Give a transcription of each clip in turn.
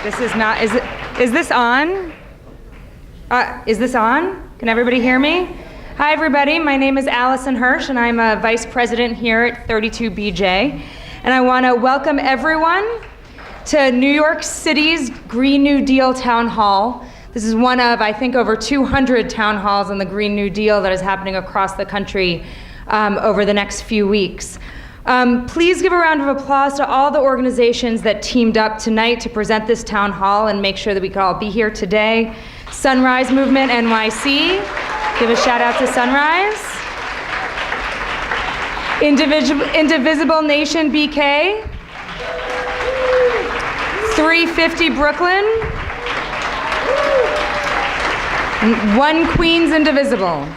This is not, is this on? Is this on? Can everybody hear me? Hi everybody, my name is Allison Hirsch and I'm a vice president here at 32BJ. And I want to welcome everyone to New York City's Green New Deal Town Hall. This is one of, I think, over 200 town halls on the Green New Deal that is happening across the country over the next few weeks. Please give a round of applause to all the organizations that teamed up tonight to present this town hall and make sure that we could all be here today. Sunrise Movement NYC, give a shout out to Sunrise. Indivisible Nation BK. 350 Brooklyn. And One Queens Indivisible.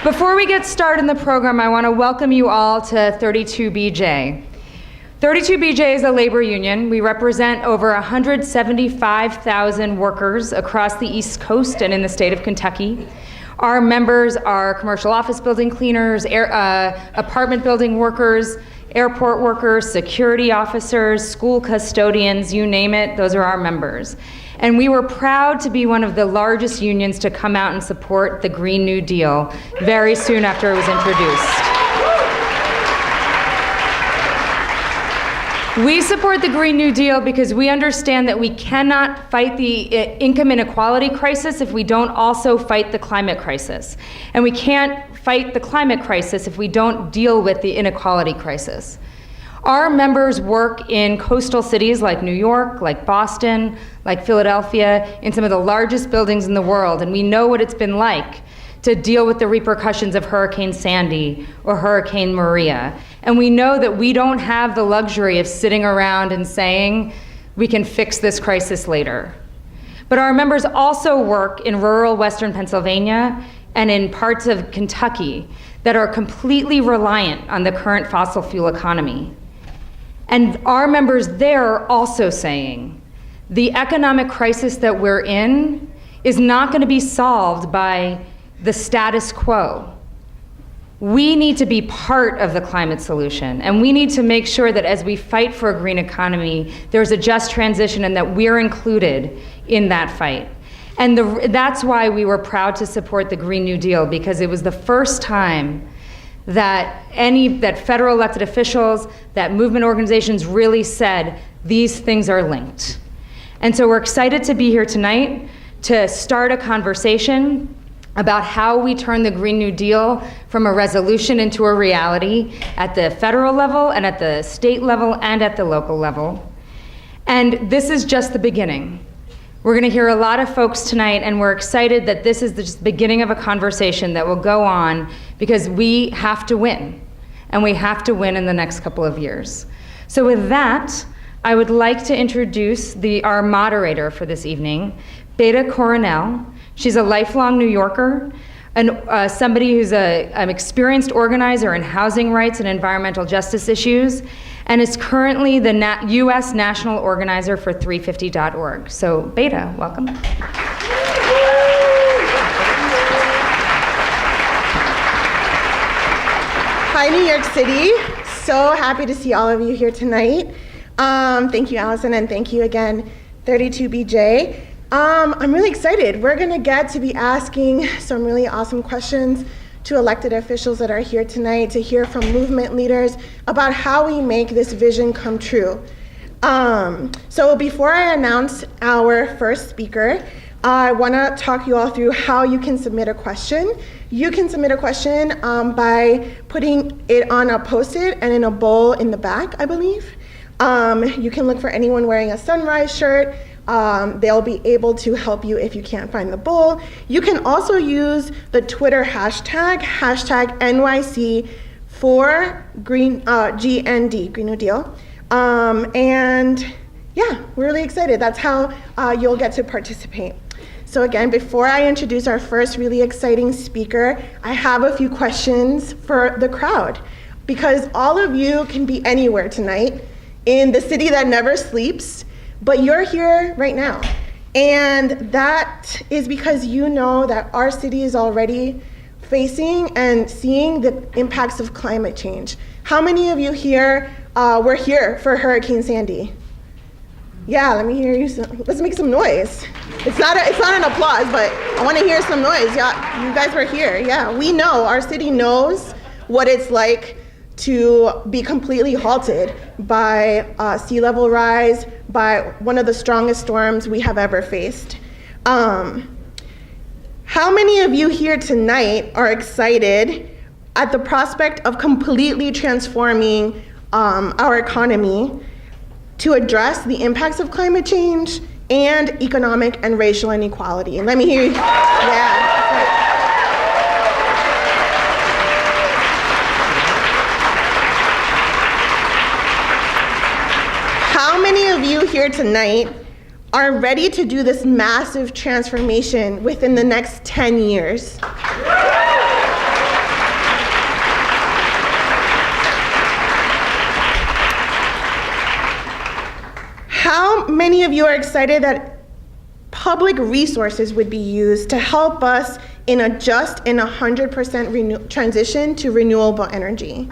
Before we get started in the program, I want to welcome you all to 32BJ. 32BJ is a labor union. We represent over 175,000 workers across the East Coast and in the state of Kentucky. Our members are commercial office building cleaners, apartment building workers, airport workers, security officers, school custodians, you name it, those are our members. And we were proud to be one of the largest unions to come out and support the Green New Deal very soon after it was introduced. We support the Green New Deal because we understand that we cannot fight the income inequality crisis if we don't also fight the climate crisis. And we can't fight the climate crisis if we don't deal with the inequality crisis. Our members work in coastal cities like New York, like Boston, like Philadelphia, in some of the largest buildings in the world, and we know what it's been like to deal with the repercussions of Hurricane Sandy or Hurricane Maria. And we know that we don't have the luxury of sitting around and saying, we can fix this crisis later. But our members also work in rural Western Pennsylvania and in parts of Kentucky that are completely reliant on the current fossil fuel economy. And our members there are also saying, the economic crisis that we're in is not going to be solved by the status quo. We need to be part of the climate solution, and we need to make sure that as we fight for a green economy, there's a just transition and that we're included in that fight. And that's why we were proud to support the Green New Deal, because it was the first time that federal elected officials, that movement organizations really said these things are linked. And so we're excited to be here tonight to start a conversation about how we turn the Green New Deal from a resolution into a reality at the federal level and at the state level and at the local level. And this is just the beginning. We're going to hear a lot of folks tonight, and we're excited that this is just the beginning of a conversation that will go on, because we have to win, and we have to win in the next couple of years. So with that, I would like to introduce our moderator for this evening, Bethe Coronel. She's a lifelong New Yorker, and somebody who's an experienced organizer in housing rights and environmental justice issues, and is currently the U.S. National Organizer for 350.org. So, Bethe, welcome. Hi, New York City. So happy to see all of you here tonight. Thank you, Allison, and thank you again, 32BJ. I'm really excited. We're going to get to be asking some really awesome questions to elected officials that are here tonight, to hear from movement leaders about how we make this vision come true. So before I announce our first speaker, I want to talk you all through how you can submit a question. You can submit a question by putting it on a Post-it and in a bowl in the back, I believe. You can look for anyone wearing a Sunrise shirt. They'll be able to help you if you can't find the bowl. You can also use the Twitter hashtag NYC for GND, Green New Deal. And yeah, we're really excited. That's how you'll get to participate. So again, before I introduce our first really exciting speaker, I have a few questions for the crowd, because all of you can be anywhere tonight in the city that never sleeps, but you're here right now. And that is because you know that our city is already facing and seeing the impacts of climate change. How many of you here were here for Hurricane Sandy? Yeah, let me hear you. Let's make some noise. It's not an applause, but I want to hear some noise. Yeah, you guys were here. Yeah, we know, our city knows what it's like to be completely halted by sea level rise, by one of the strongest storms we have ever faced. How many of you here tonight are excited at the prospect of completely transforming our economy to address the impacts of climate change and economic and racial inequality? And let me hear you. Yeah. How many of you here tonight are ready to do this massive transformation within the next 10 years? How many of you are excited that public resources would be used to help us in a just and 100% transition to renewable energy?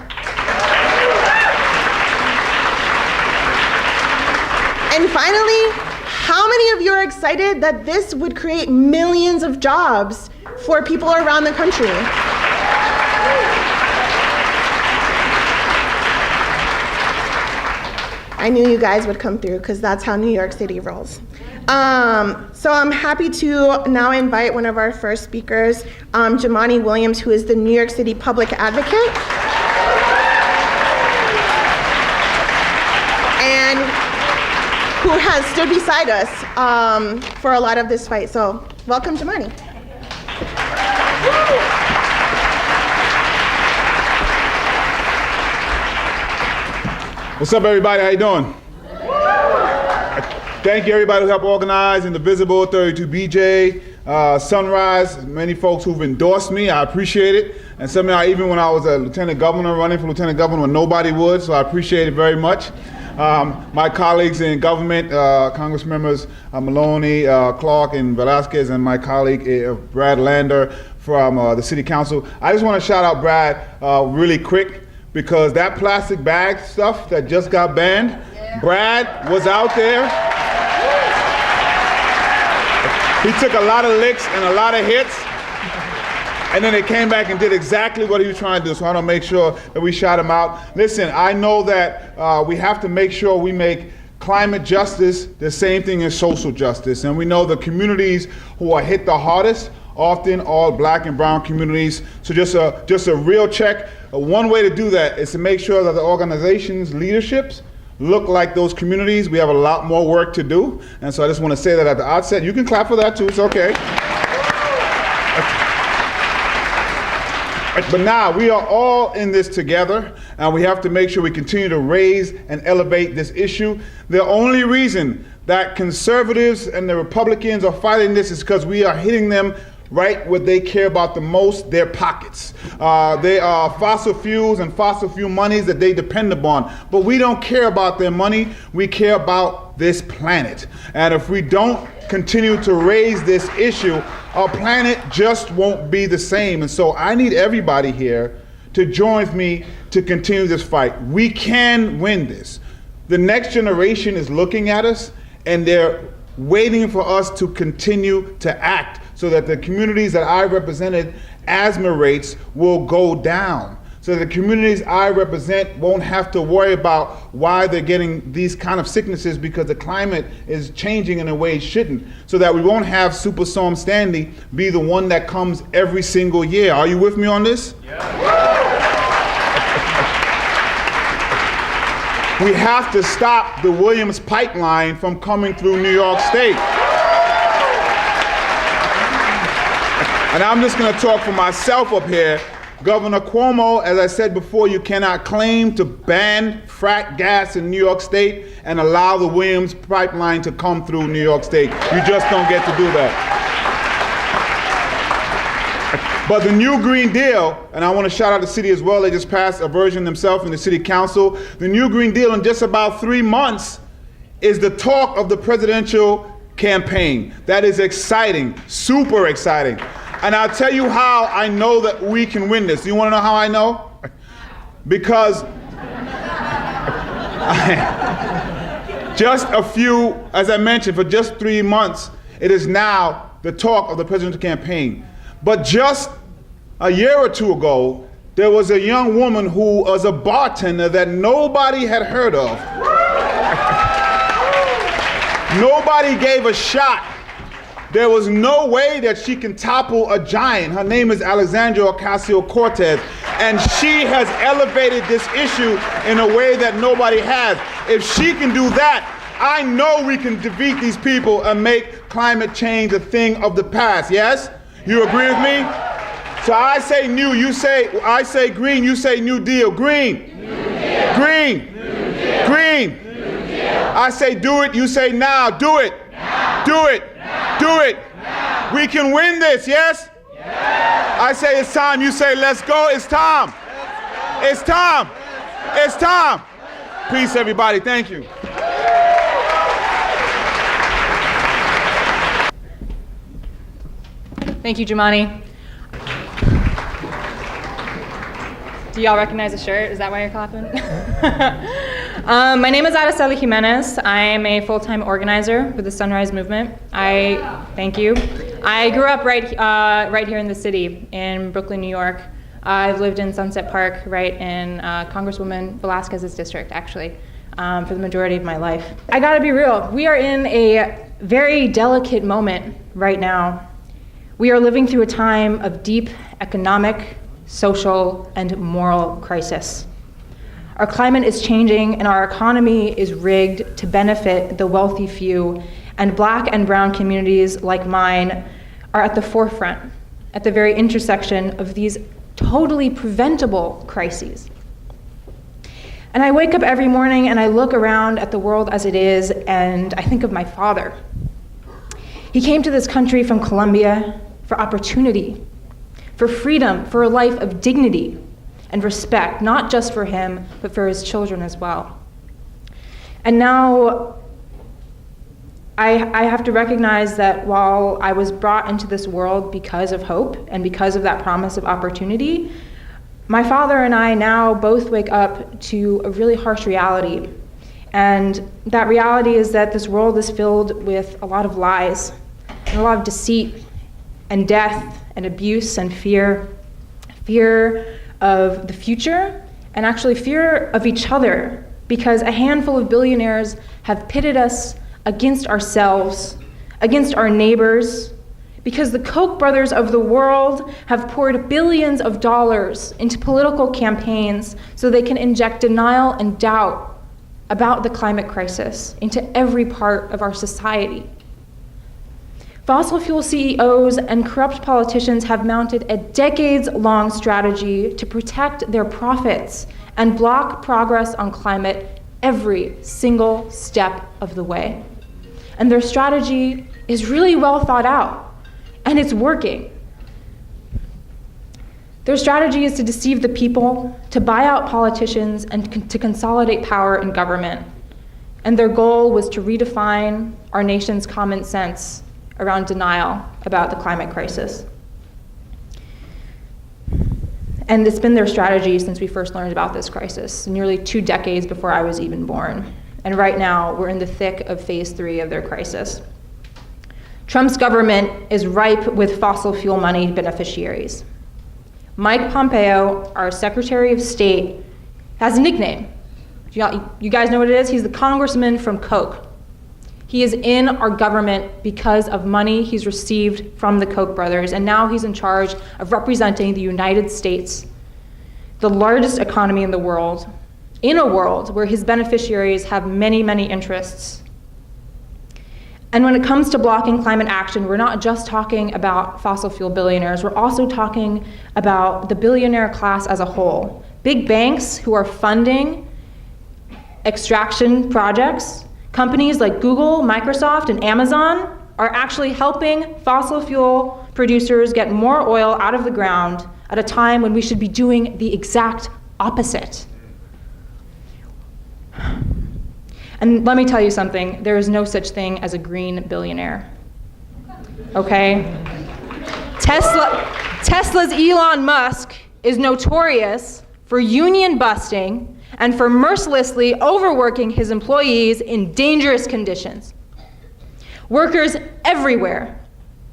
And finally, how many of you are excited that this would create millions of jobs for people around the country? I knew you guys would come through because that's how New York City rolls. So I'm happy to now invite one of our first speakers, Jumaane Williams, who is the New York City Public Advocate. And who has stood beside us for a lot of this fight. So welcome, Jumaane. What's up, everybody? How you doing? Thank you, everybody who helped organize Indivisible, 32BJ, Sunrise, many folks who've endorsed me. I appreciate it. And some of y'all, even when I was a lieutenant governor, running for lieutenant governor when nobody would, so I appreciate it very much. My colleagues in government, Congressmembers Maloney, Clarke, and Velasquez, and my colleague Brad Lander from the City Council. I just want to shout out Brad really quick, because that plastic bag stuff that just got banned, Brad was out there. He took a lot of licks and a lot of hits, and then they came back and did exactly what he was trying to do, so I want to make sure that we shout him out. Listen, I know that we have to make sure we make climate justice the same thing as social justice, and we know the communities who are hit the hardest, often all Black and brown communities. So just a real check. One way to do that is to make sure that the organization's leaderships look like those communities. We have a lot more work to do. And so I just want to say that at the outset. You can clap for that too, it's okay. But now we are all in this together, and we have to make sure we continue to raise and elevate this issue. The only reason that conservatives and the Republicans are fighting this is because we are hitting them right what they care about the most, their pockets. They are fossil fuels and fossil fuel monies that they depend upon. But we don't care about their money, we care about this planet. And if we don't continue to raise this issue, our planet just won't be the same. And so I need everybody here to join me to continue this fight. We can win this. The next generation is looking at us, and they're waiting for us to continue to act so that the communities that I represented, asthma rates will go down. So the communities I represent won't have to worry about why they're getting these kind of sicknesses because the climate is changing in a way it shouldn't. So that we won't have Superstorm Sandy be the one that comes every single year. Are you with me on this? Yeah. We have to stop the Williams pipeline from coming through New York State. And I'm just going to talk for myself up here. Governor Cuomo, as I said before, you cannot claim to ban frack gas in New York State and allow the Williams pipeline to come through New York State. You just don't get to do that. But the new Green Deal, and I want to shout out the city as well, they just passed a version themselves in the city council. The new Green Deal in just about 3 months is the talk of the presidential campaign. That is exciting, super exciting. And I'll tell you how I know that we can win this. You want to know how I know? Because Just a few, as I mentioned, for just 3 months, it is now the talk of the presidential campaign. But just a year or two ago, there was a young woman who was a bartender that nobody had heard of. Nobody gave a shot. There was no way that she can topple a giant. Her name is Alexandria Ocasio-Cortez, and she has elevated this issue in a way that nobody has. If she can do that, I know we can defeat these people and make climate change a thing of the past, yes? You agree with me? So I say new, I say green, you say New Deal. Green. New Deal. Green. New Deal. Green. New Deal. I say do it, you say now. Do it. Now. Do it. Now. Do it. Now. We can win this, yes? Yes. I say it's time, you say let's go. It's time. It's time. It's time. Peace, everybody. Thank you. Thank you, Jumaane. Do y'all recognize the shirt? Is that why you're clapping? My name is Aracely Jimenez. I am a full-time organizer with the Sunrise Movement. Thank you. I grew up right here in the city, in Brooklyn, New York. I've lived in Sunset Park, right in Congresswoman Velasquez's district, actually, for the majority of my life. I gotta be real. We are in a very delicate moment right now. We are living through a time of deep economic, social, and moral crisis. Our climate is changing and our economy is rigged to benefit the wealthy few, and Black and brown communities like mine are at the forefront, at the very intersection of these totally preventable crises. And I wake up every morning and I look around at the world as it is, and I think of my father. He came to this country from Colombia for opportunity, for freedom, for a life of dignity and respect, not just for him, but for his children as well. And now I have to recognize that while I was brought into this world because of hope and because of that promise of opportunity, my father and I now both wake up to a really harsh reality. And that reality is that this world is filled with a lot of lies and a lot of deceit and death and abuse and fear of the future, and actually fear of each other, because a handful of billionaires have pitted us against ourselves, against our neighbors, because the Koch brothers of the world have poured billions of dollars into political campaigns so they can inject denial and doubt about the climate crisis into every part of our society. Fossil fuel CEOs and corrupt politicians have mounted a decades-long strategy to protect their profits and block progress on climate every single step of the way. And their strategy is really well thought out, and it's working. Their strategy is to deceive the people, to buy out politicians, and to consolidate power in government. And their goal was to redefine our nation's common sense around denial about the climate crisis. And it's been their strategy since we first learned about this crisis, nearly 2 decades before I was even born. And right now, we're in the thick of phase 3 of their crisis. Trump's government is ripe with fossil fuel money beneficiaries. Mike Pompeo, our Secretary of State, has a nickname. You guys know what it is? He's the congressman from Koch. He is in our government because of money he's received from the Koch brothers, and now he's in charge of representing the United States, the largest economy in the world, in a world where his beneficiaries have many, many interests. And when it comes to blocking climate action, we're not just talking about fossil fuel billionaires, we're also talking about the billionaire class as a whole. Big banks who are funding extraction projects. Companies like Google, Microsoft, and Amazon are actually helping fossil fuel producers get more oil out of the ground at a time when we should be doing the exact opposite. And let me tell you something, there is no such thing as a green billionaire, okay? Tesla's Elon Musk is notorious for union busting and for mercilessly overworking his employees in dangerous conditions. Workers everywhere,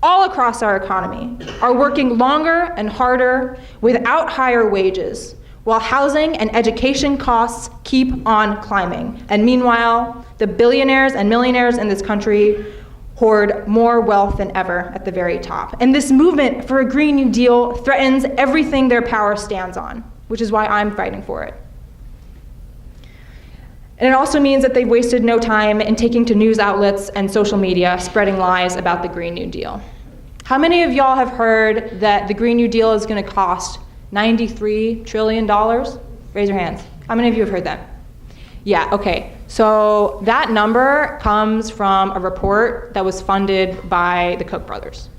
all across our economy, are working longer and harder without higher wages, while housing and education costs keep on climbing. And meanwhile, the billionaires and millionaires in this country hoard more wealth than ever at the very top. And this movement for a Green New Deal threatens everything their power stands on, which is why I'm fighting for it. And it also means that they've wasted no time in taking to news outlets and social media spreading lies about the Green New Deal. How many of y'all have heard that the Green New Deal is going to cost $93 trillion? Raise your hands. How many of you have heard that? Yeah, okay. So that number comes from a report that was funded by the Koch brothers.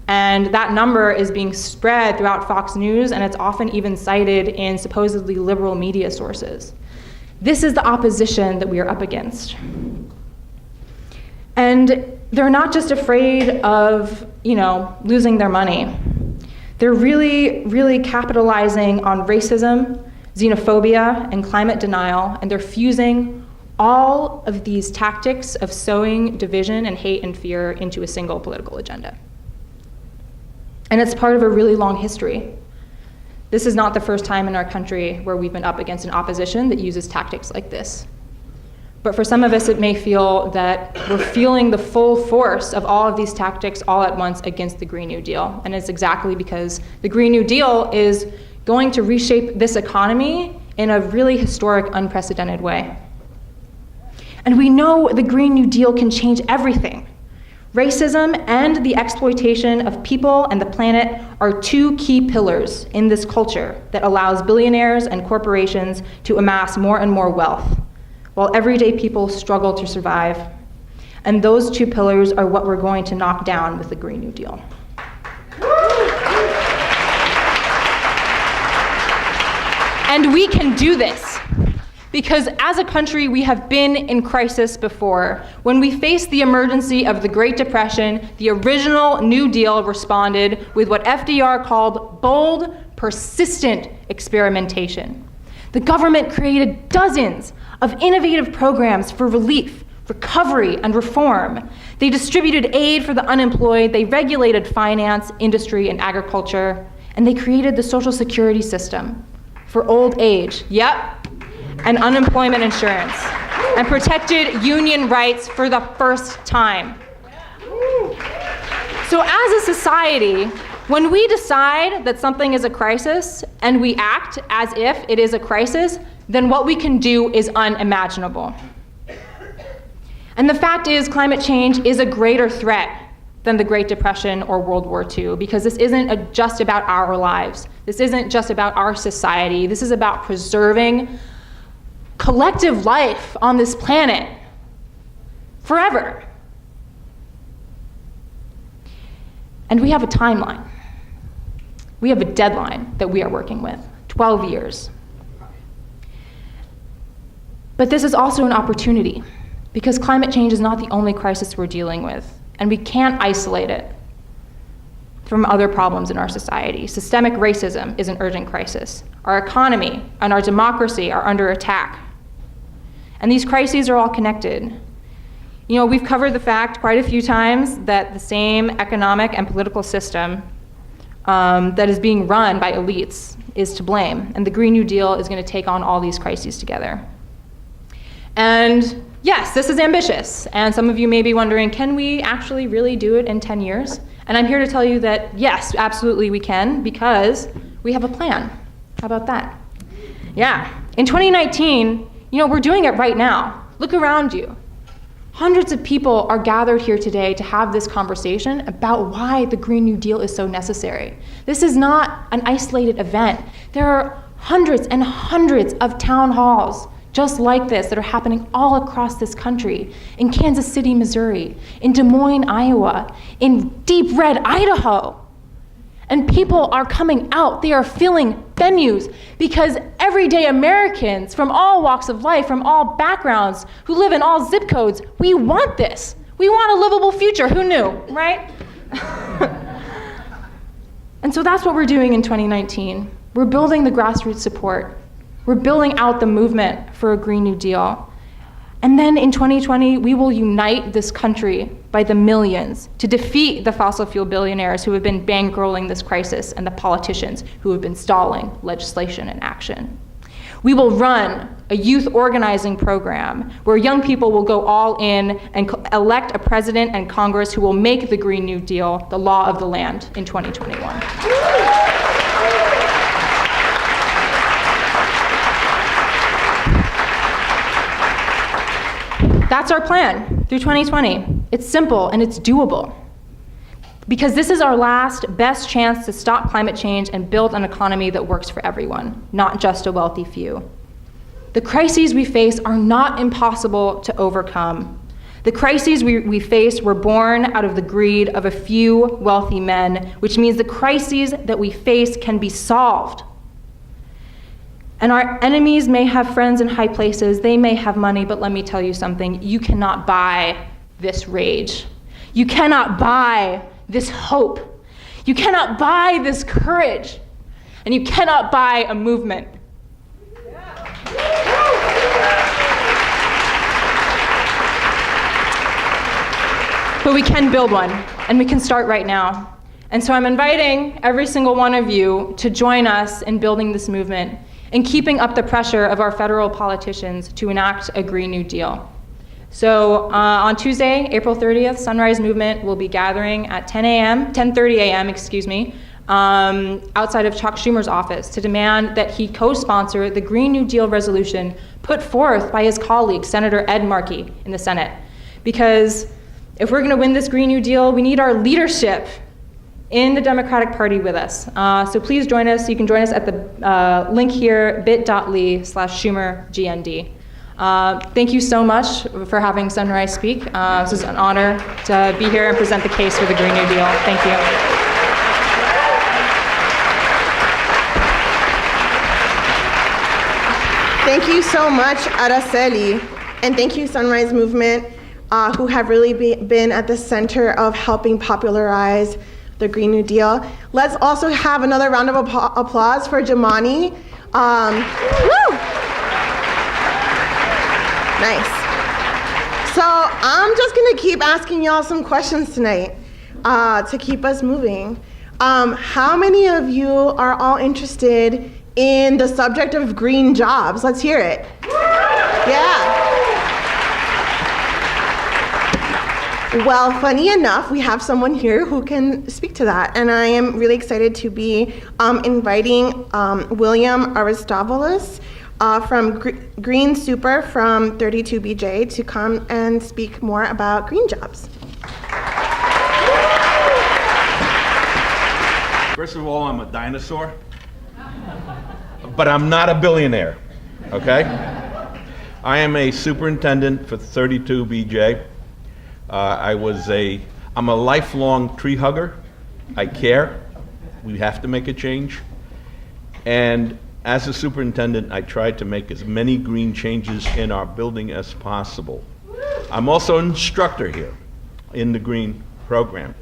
And that number is being spread throughout Fox News, and it's often even cited in supposedly liberal media sources. This is the opposition that we are up against. And they're not just afraid of, losing their money. They're really, really capitalizing on racism, xenophobia, and climate denial, and they're fusing all of these tactics of sowing division and hate and fear into a single political agenda. And it's part of a really long history. This is not the first time in our country where we've been up against an opposition that uses tactics like this. But for some of us, it may feel that we're feeling the full force of all of these tactics all at once against the Green New Deal. And it's exactly because the Green New Deal is going to reshape this economy in a really historic, unprecedented way. And we know the Green New Deal can change everything. Racism and the exploitation of people and the planet are two key pillars in this culture that allows billionaires and corporations to amass more and more wealth, while everyday people struggle to survive. And those two pillars are what we're going to knock down with the Green New Deal. And we can do this, because as a country, we have been in crisis before. When we faced the emergency of the Great Depression, the original New Deal responded with what FDR called bold, persistent experimentation. The government created dozens of innovative programs for relief, recovery, and reform. They distributed aid for the unemployed, they regulated finance, industry, and agriculture, and they created the Social Security system for old age, and unemployment insurance, and protected union rights for the first time. So as a society, when we decide that something is a crisis and we act as if it is a crisis, then what we can do is unimaginable. And the fact is, climate change is a greater threat than the Great Depression or World War II, because this isn't just about our lives. This isn't just about our society. This is about preserving collective life on this planet forever. And we have a timeline. We have a deadline that we are working with, 12 years. But this is also an opportunity, because climate change is not the only crisis we're dealing with, and we can't isolate it from other problems in our society. Systemic racism is an urgent crisis. Our economy and our democracy are under attack. And these crises are all connected. We've covered the fact quite a few times that the same economic and political system that is being run by elites is to blame, and the Green New Deal is going to take on all these crises together. And yes, this is ambitious, and some of you may be wondering, can we actually really do it in 10 years? And I'm here to tell you that yes, absolutely we can, because we have a plan. How about that? Yeah, in 2019, we're doing it right now. Look around you. Hundreds of people are gathered here today to have this conversation about why the Green New Deal is so necessary. This is not an isolated event. There are hundreds and hundreds of town halls just like this that are happening all across this country, in Kansas City, Missouri, in Des Moines, Iowa, in deep red Idaho. And people are coming out. They are filling venues because everyday Americans from all walks of life, from all backgrounds, who live in all zip codes, we want this. We want a livable future. Who knew, right? And so that's what we're doing in 2019. We're building the grassroots support We're building out the movement for a Green New Deal. And then in 2020, we will unite this country by the millions to defeat the fossil fuel billionaires who have been bankrolling this crisis and the politicians who have been stalling legislation and action. We will run a youth organizing program where young people will go all in and elect a president and Congress who will make the Green New Deal the law of the land in 2021. That's our plan through 2020. It's simple and it's doable. Because this is our last best chance to stop climate change and build an economy that works for everyone, not just a wealthy few. The crises we face are not impossible to overcome. The crises we face were born out of the greed of a few wealthy men, which means the crises that we face can be solved. And our enemies may have friends in high places, they may have money, but let me tell you something, you cannot buy this rage. You cannot buy this hope. You cannot buy this courage. And you cannot buy a movement. But we can build one, and we can start right now. And so I'm inviting every single one of you to join us in building this movement and keeping up the pressure of our federal politicians to enact a Green New Deal. So on Tuesday, April 30th, Sunrise Movement will be gathering at 10:30 a.m., outside of Chuck Schumer's office to demand that he co-sponsor the Green New Deal resolution put forth by his colleague, Senator Ed Markey in the Senate. Because if we're gonna win this Green New Deal, we need our leadership in the Democratic Party with us. So please join us. You can join us at the link here, bit.ly/SchumerGND. Thank you so much for having Sunrise speak. This is an honor to be here and present the case for the Green New Deal. Thank you. Thank you so much, Aracely, and thank you, Sunrise Movement, who have really been at the center of helping popularize the Green New Deal. Let's also have another round of applause for Jumaane. Woo! Nice. So I'm just gonna keep asking y'all some questions tonight to keep us moving. How many of you are all interested in the subject of green jobs? Let's hear it. Yeah. Well, funny enough, we have someone here who can speak to that, and I am really excited to be inviting William Aristapolis from Green Super from 32BJ to come and speak more about green jobs. First of all, I'm a dinosaur, but I'm not a billionaire, okay? I am a superintendent for 32BJ. I'm a lifelong tree hugger. I care. We have to make a change. And as a superintendent, I tried to make as many green changes in our building as possible. I'm also an instructor here in the green program.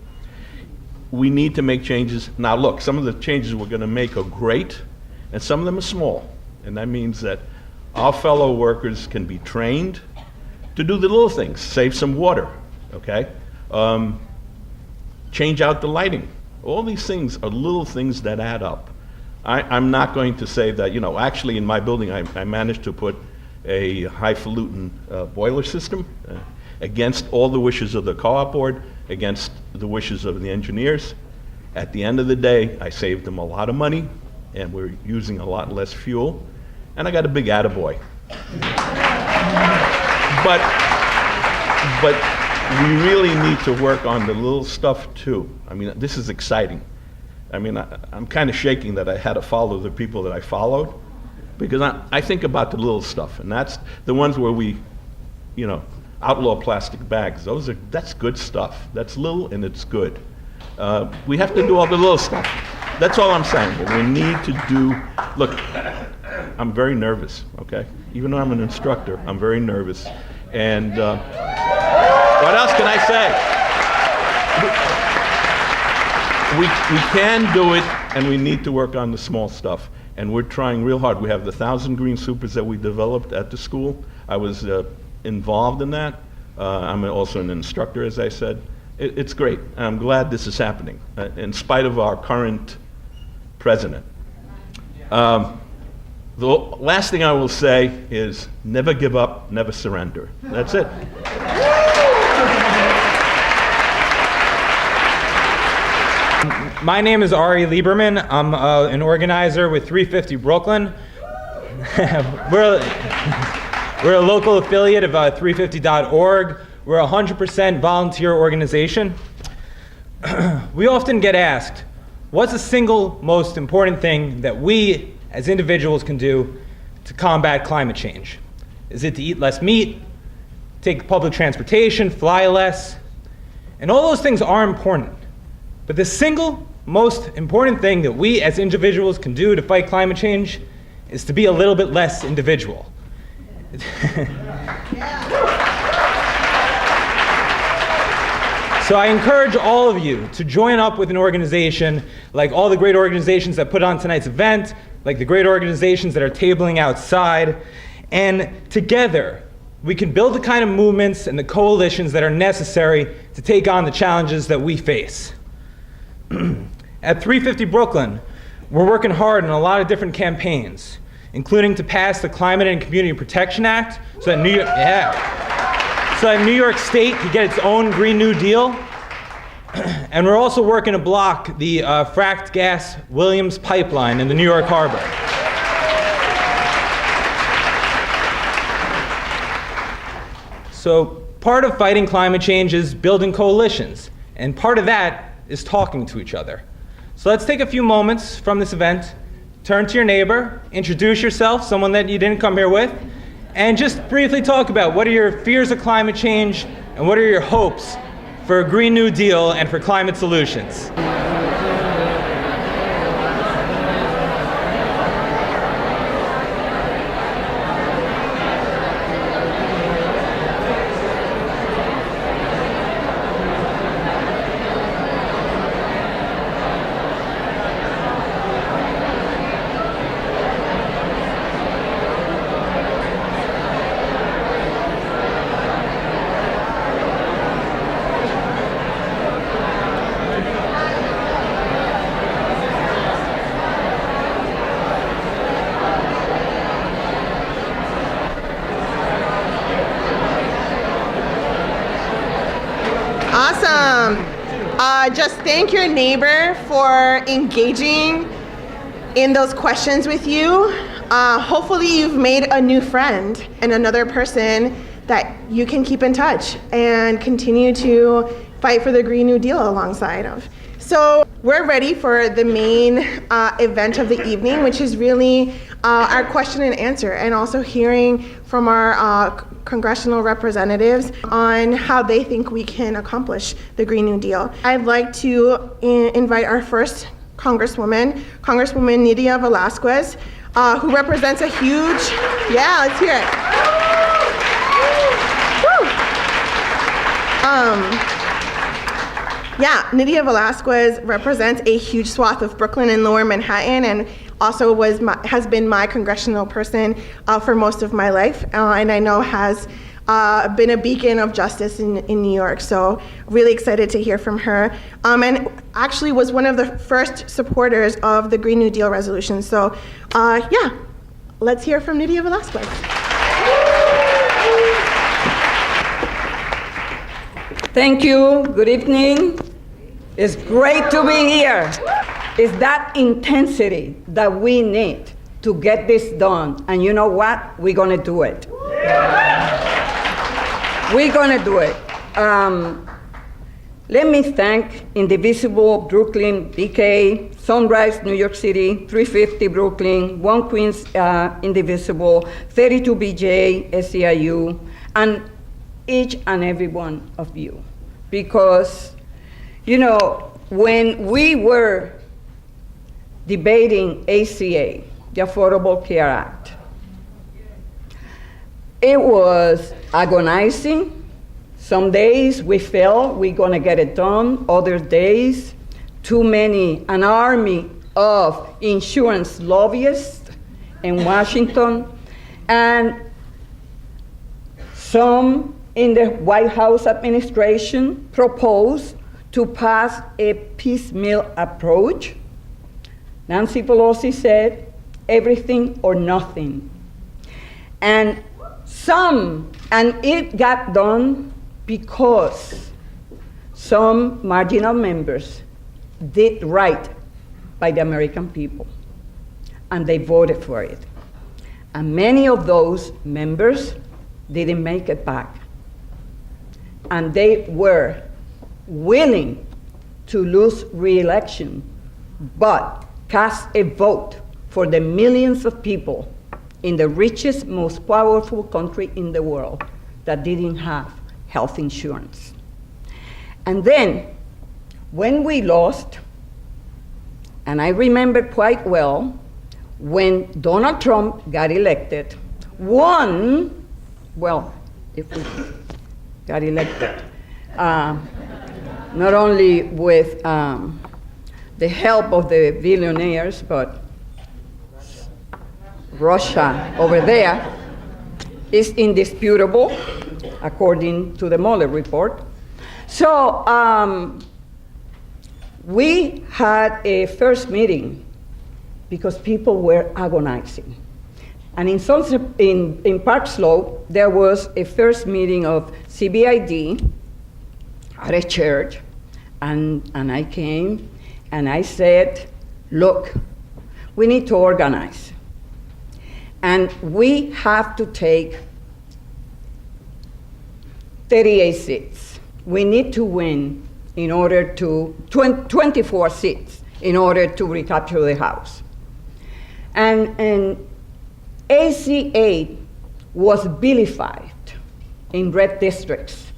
We need to make changes. Now look, some of the changes we're gonna make are great, and some of them are small. And that means that our fellow workers can be trained to do the little things, save some water, okay? Change out the lighting. All these things are little things that add up. I'm not going to say that, actually in my building I managed to put a highfalutin boiler system against all the wishes of the co-op board, against the wishes of the engineers. At the end of the day, I saved them a lot of money and we're using a lot less fuel, and I got a big attaboy. But we really need to work on the little stuff too. I mean, this is exciting. I mean, I'm kind of shaking that I had to follow the people that I followed, because I think about the little stuff, and that's the ones where we, outlaw plastic bags. That's good stuff. That's little and it's good. We have to do all the little stuff. That's all I'm saying. But we need to do, look, I'm very nervous, okay? Even though I'm an instructor, I'm very nervous. And what else can I say? We can do it, and we need to work on the small stuff. and we're trying real hard. We have the 1,000 green supers that we developed at the school. I was involved in that. I'm also an instructor, as I said. It's great. I'm glad this is happening, in spite of our current president. The last thing I will say is never give up, never surrender. That's it. My name is Ari Lieberman. I'm an organizer with 350 Brooklyn. We're a local affiliate of 350.org. We're a 100% volunteer organization. We often get asked, what's the single most important thing that we as individuals can do to combat climate change? Is it to eat less meat, take public transportation, fly less? And all those things are important. But the single most important thing that we as individuals can do to fight climate change is to be a little bit less individual. So I encourage all of you to join up with an organization like all the great organizations that put on tonight's event, like the great organizations that are tabling outside, and together we can build the kind of movements and the coalitions that are necessary to take on the challenges that we face. At 350 Brooklyn, we're working hard on a lot of different campaigns, including to pass the Climate and Community Protection Act so that New York State could get its own Green New Deal. And we're also working to block the fracked gas Williams pipeline in the New York Harbor. So part of fighting climate change is building coalitions, and part of that is talking to each other. So let's take a few moments from this event, turn to your neighbor, introduce yourself, someone that you didn't come here with, and just briefly talk about what are your fears of climate change and what are your hopes for a Green New Deal and for climate solutions. Awesome. Just thank your neighbor for engaging in those questions with you. Hopefully you've made a new friend and another person that you can keep in touch and continue to fight for the Green New Deal alongside of. So we're ready for the main event of the evening, which is really our question and answer, and also hearing from our congressional representatives on how they think we can accomplish the Green New Deal. I'd like to invite our first Congresswoman Nydia Velazquez, who represents a huge, let's hear it. Nydia Velazquez represents a huge swath of Brooklyn and Lower Manhattan, and also has been my congressional person for most of my life, and I know has been a beacon of justice in New York. So really excited to hear from her, and actually was one of the first supporters of the Green New Deal resolution. So let's hear from Nydia Velazquez. Thank you. Good evening. It's great to be here. It's that intensity that we need to get this done. And you know what? We're going to do it. We're going to do it. Let me thank Indivisible, Brooklyn, BK, Sunrise, New York City, 350 Brooklyn, One Queens Indivisible, 32BJ, SEIU, and each and every one of you. Because, when we were debating ACA, the Affordable Care Act, it was agonizing. Some days we felt we're gonna get it done. Other days, an army of insurance lobbyists in Washington, and some in the White House administration proposed to pass a piecemeal approach. Nancy Pelosi said, everything or nothing. And it got done because some marginal members did right by the American people, and they voted for it. And many of those members didn't make it back. And they were willing to lose re-election, but cast a vote for the millions of people in the richest, most powerful country in the world that didn't have health insurance. And then, when we lost, and I remember quite well, when Donald Trump got elected, if we got elected, not only with the help of the billionaires, but Russia over there is indisputable, according to the Mueller report. So we had a first meeting because people were agonizing. And in Park Slope, there was a first meeting of CBID at a church, and I came and I said, look, we need to organize. And we have to take 38 seats. We need to win in order to, 24 seats in order to recapture the House. And ACA was vilified in red districts.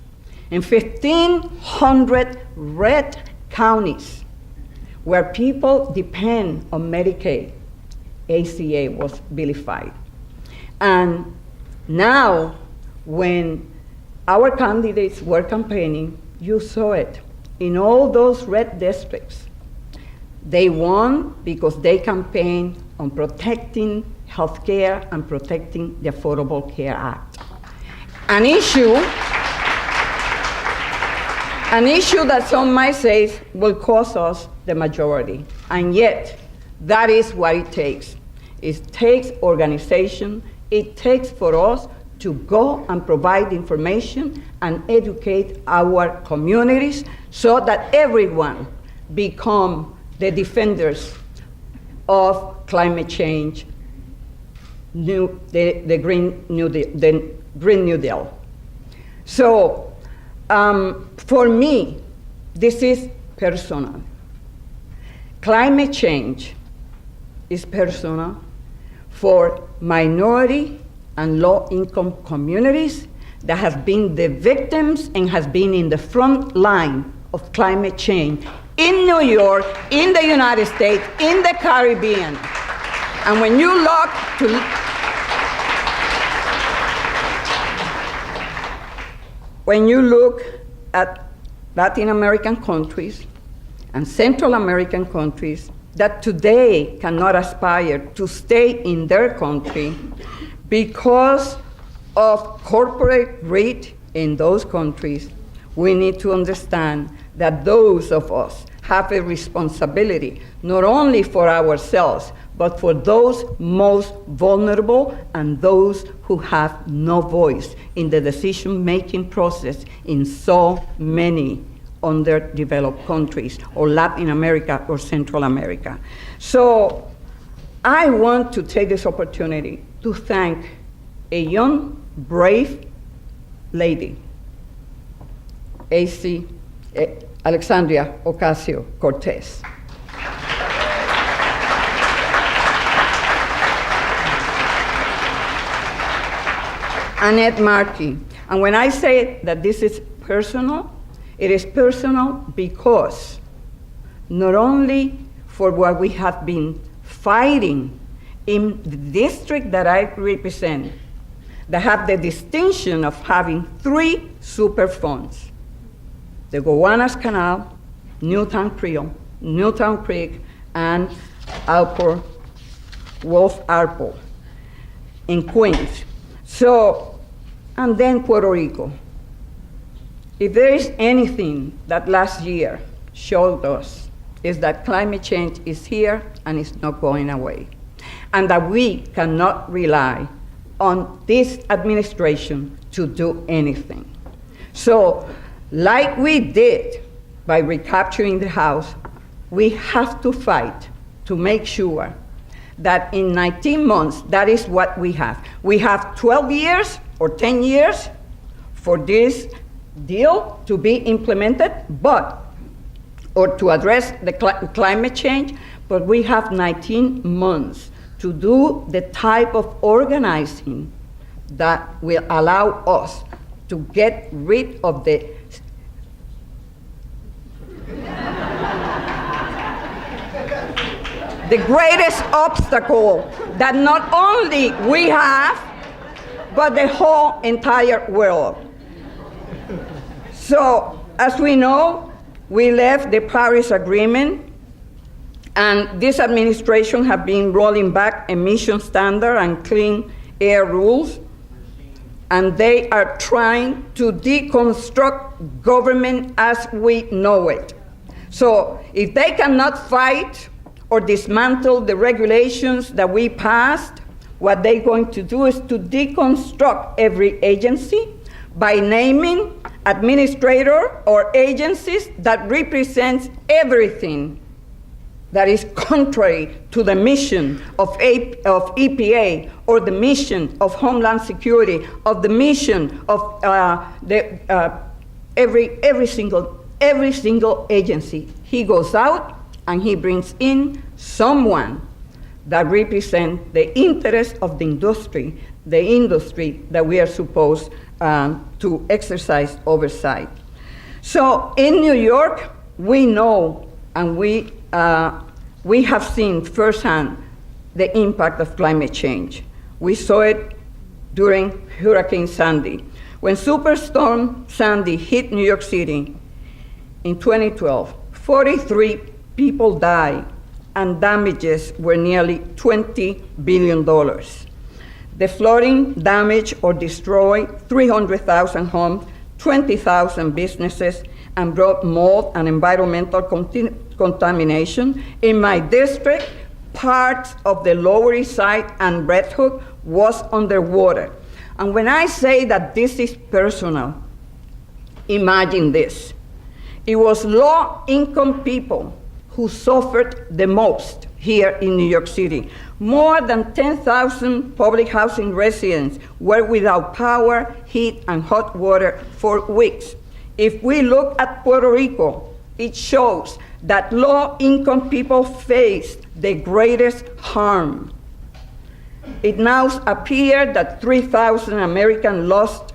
In 1,500 red counties where people depend on Medicaid, ACA was vilified. And now, when our candidates were campaigning, you saw it. In all those red districts, they won because they campaigned on protecting health care and protecting the Affordable Care Act. An issue that some might say will cost us the majority. And yet, that is what it takes. It takes organization. It takes for us to go and provide information and educate our communities so that everyone become the defenders of climate change, the Green New Deal. So for me, this is personal. Climate change is personal for minority and low-income communities that have been the victims and has been in the front line of climate change in New York, in the United States, in the Caribbean. And when you look at Latin American countries and Central American countries that today cannot aspire to stay in their country because of corporate greed in those countries, we need to understand that those of us have a responsibility not only for ourselves, but for those most vulnerable and those who have no voice in the decision-making process in so many underdeveloped countries, or Latin America or Central America. So I want to take this opportunity to thank a young, brave lady, Alexandria Ocasio-Cortez. Annette Markey. And when I say that this is personal, it is personal because not only for what we have been fighting in the district that I represent, that have the distinction of having 3 superfunds: the Gowanus Canal, Newtown Creek, and Wolf Arpo in Queens. So, and then Puerto Rico. If there is anything that last year showed us is that climate change is here and it's not going away, and that we cannot rely on this administration to do anything. So, like we did by recapturing the House, we have to fight to make sure that in 19 months, that is what we have. We have 12 years or 10 years for this deal to be implemented, or to address the climate change, but we have 19 months to do the type of organizing that will allow us to get rid of the greatest obstacle that not only we have, but the whole entire world. So, as we know, we left the Paris Agreement, and this administration has been rolling back emission standard and clean air rules, and they are trying to deconstruct government as we know it. So if they cannot fight or dismantle the regulations that we passed, what they're going to do is to deconstruct every agency by naming administrator or agencies that represents everything that is contrary to the mission of EPA, or the mission of Homeland Security, of the mission of every single agency. He goes out and he brings in someone that represents the interest of the industry that we are supposed to exercise oversight. So in New York, we know and we have seen firsthand the impact of climate change. We saw it during Hurricane Sandy. When Superstorm Sandy hit New York City in 2012, 43 people died and damages were nearly $20 billion. The flooding damaged or destroyed 300,000 homes, 20,000 businesses, and brought mold and environmental contamination. In my district, parts of the Lower East Side and Red Hook was underwater. And when I say that this is personal, imagine this. It was low-income people who suffered the most here in New York City. More than 10,000 public housing residents were without power, heat, and hot water for weeks. If we look at Puerto Rico, it shows that low-income people faced the greatest harm. It now appears that 3,000 Americans lost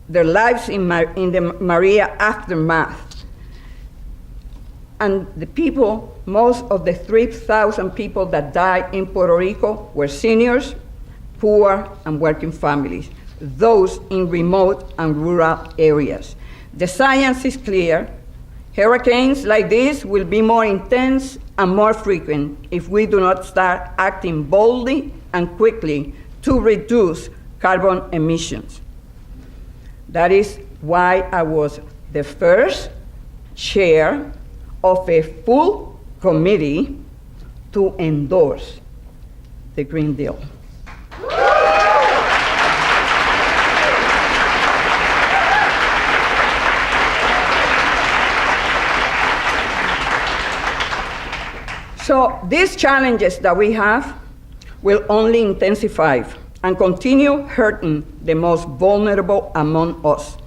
their lives in the Maria aftermath. And the people, most of the 3,000 people that died in Puerto Rico were seniors, poor, and working families, those in remote and rural areas. The science is clear. Hurricanes like this will be more intense and more frequent if we do not start acting boldly and quickly to reduce carbon emissions. That is why I was the first chair of a full committee to endorse the Green Deal. So these challenges that we have will only intensify and continue hurting the most vulnerable among us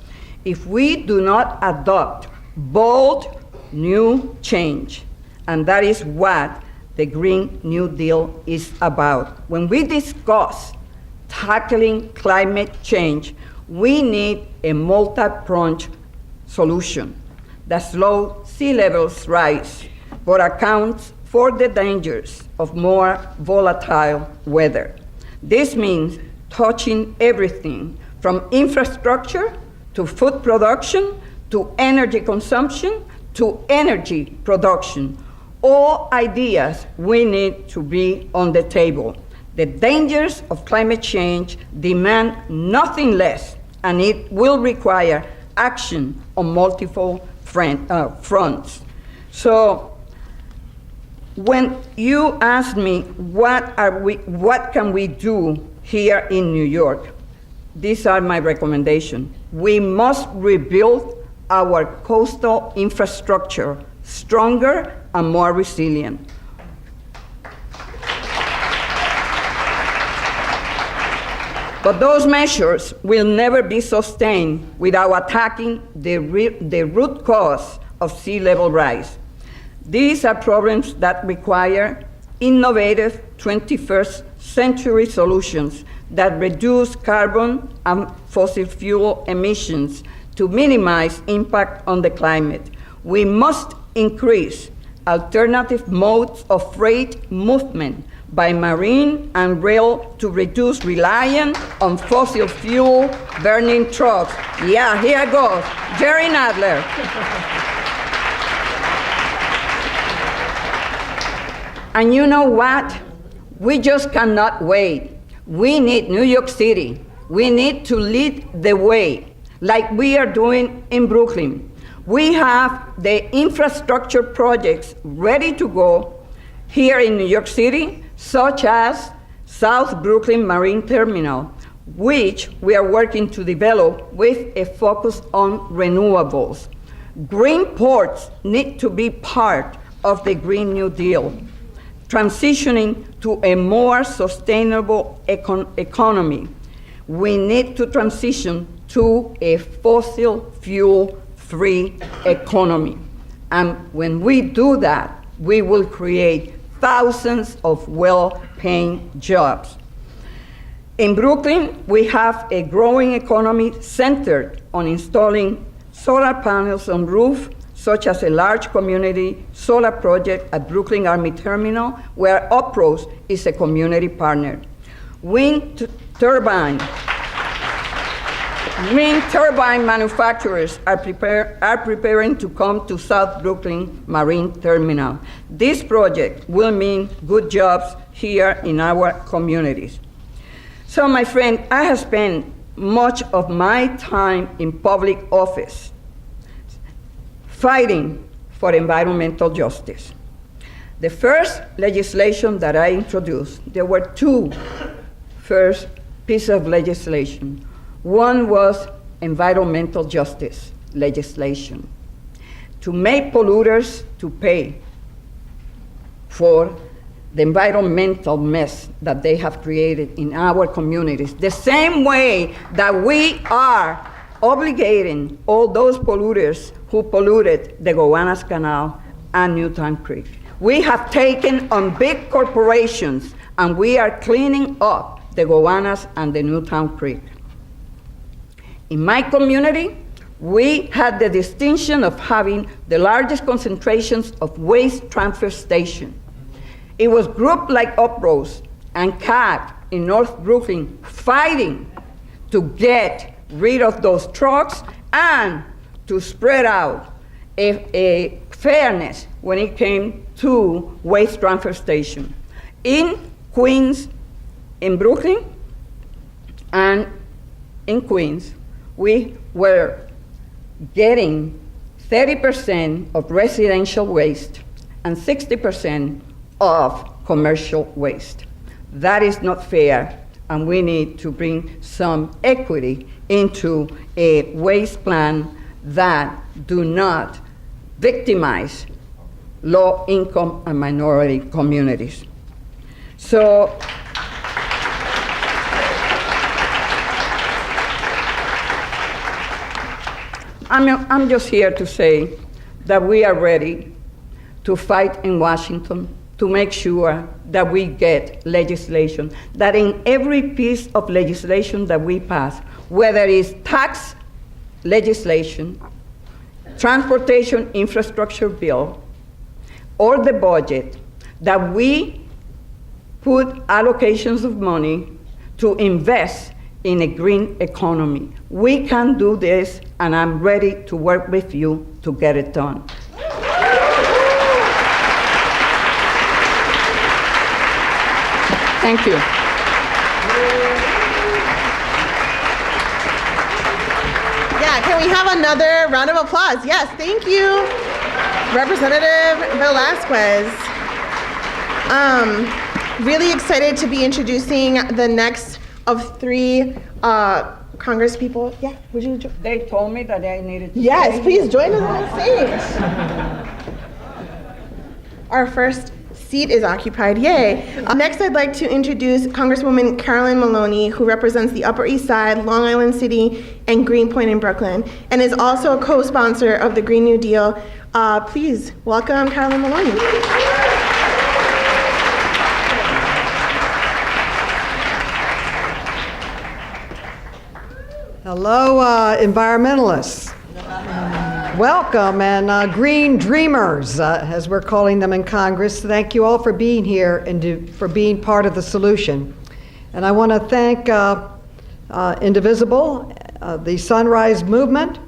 if we do not adopt bold new change. And that is what the Green New Deal is about. When we discuss tackling climate change, we need a multi-pronged solution that slows sea levels rise, but accounts for the dangers of more volatile weather. This means touching everything from infrastructure to food production to energy consumption to energy production, all ideas we need to be on the table. The dangers of climate change demand nothing less, and it will require action on multiple fronts. So when you ask me what can we do here in New York, these are my recommendations. We must rebuild our coastal infrastructure stronger and more resilient. But those measures will never be sustained without attacking the root cause of sea level rise. These are problems that require innovative 21st century solutions that reduce carbon and fossil fuel emissions to minimize impact on the climate. We must increase alternative modes of freight movement by marine and rail to reduce reliance on fossil fuel burning trucks. Yeah, here goes, Jerry Nadler. And you know what? We just cannot wait. We need New York City. We need to lead the way, like we are doing in Brooklyn. We have the infrastructure projects ready to go here in New York City, such as South Brooklyn Marine Terminal, which we are working to develop with a focus on renewables. Green ports need to be part of the Green New Deal, transitioning to a more sustainable economy. We need to transition to a fossil fuel-free economy. And when we do that, we will create thousands of well-paying jobs. In Brooklyn, we have a growing economy centered on installing solar panels on roofs, such as a large community solar project at Brooklyn Army Terminal, where Uprose is a community partner. Wind turbine manufacturers are preparing to come to South Brooklyn Marine Terminal. This project will mean good jobs here in our communities. So, my friend, I have spent much of my time in public office fighting for environmental justice. The first legislation that I introduced, there were two first pieces of legislation. One was environmental justice legislation, to make polluters to pay for the environmental mess that they have created in our communities, the same way that we are obligating all those polluters who polluted the Gowanus Canal and Newtown Creek. We have taken on big corporations and we are cleaning up the Gowanus and the Newtown Creek. In my community, we had the distinction of having the largest concentrations of waste transfer station. It was groups like Uprose and CAC in North Brooklyn fighting to get rid of those trucks and to spread out a fairness when it came to waste transfer station. In Queens, in Brooklyn, and in Queens, we were getting 30% of residential waste and 60% of commercial waste. That is not fair, and we need to bring some equity into a waste plan that do not victimize low-income and minority communities. So, I'm just here to say that we are ready to fight in Washington to make sure that we get legislation, that in every piece of legislation that we pass, whether it's tax legislation, transportation infrastructure bill, or the budget, that we put allocations of money to invest in a green economy. We can do this, and I'm ready to work with you to get it done. Thank you. Yeah, can we have another round of applause? Yes, thank you, Representative Velasquez. Really excited to be introducing the next of three Congress people. Yeah, would you? They told me that I needed to Yes, stay please here. join us on the stage. Our first seat is occupied, yay. Next, I'd like to introduce Congresswoman Carolyn Maloney, who represents the Upper East Side, Long Island City, and Greenpoint in Brooklyn, and is also a co-sponsor of the Green New Deal. Please welcome Carolyn Maloney. Hello, environmentalists. Welcome, and green dreamers, as we're calling them in Congress. Thank you all for being here and for being part of the solution. And I want to thank Indivisible, the Sunrise Movement,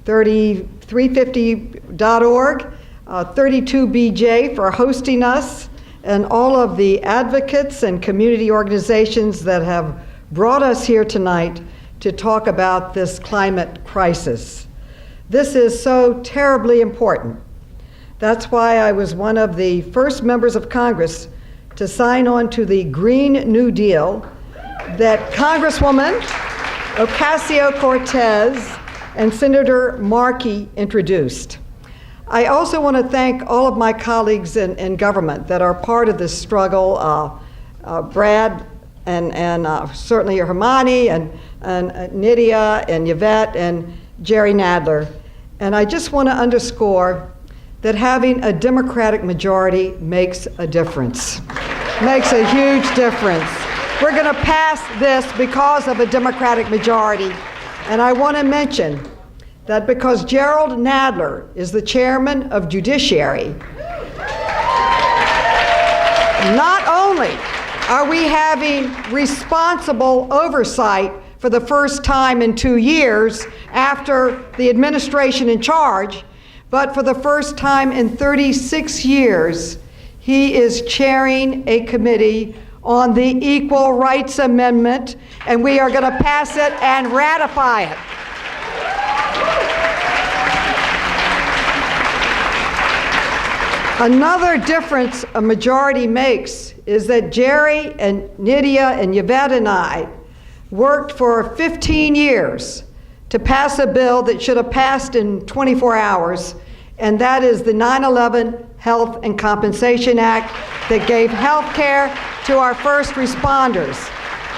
350.org, 32BJ for hosting us, and all of the advocates and community organizations that have brought us here tonight to talk about this climate crisis. This is so terribly important. That's why I was one of the first members of Congress to sign on to the Green New Deal that Congresswoman Ocasio-Cortez and Senator Markey introduced. I also want to thank all of my colleagues in government that are part of this struggle, Brad and certainly Jumaane and Nydia and Yvette and Jerry Nadler. And I just want to underscore that having a Democratic majority makes a difference. Makes a huge difference. We're going to pass this because of a Democratic majority. And I want to mention that because Gerald Nadler is the chairman of Judiciary, not only are we having responsible oversight for the first time in 2 years after the administration in charge, but for the first time in 36 years, he is chairing a committee on the Equal Rights Amendment, and we are going to pass it and ratify it. Another difference a majority makes is that Jerry and Nydia and Yvette and I worked for 15 years to pass a bill that should have passed in 24 hours, and that is the 9/11 Health and Compensation Act that gave health care to our first responders.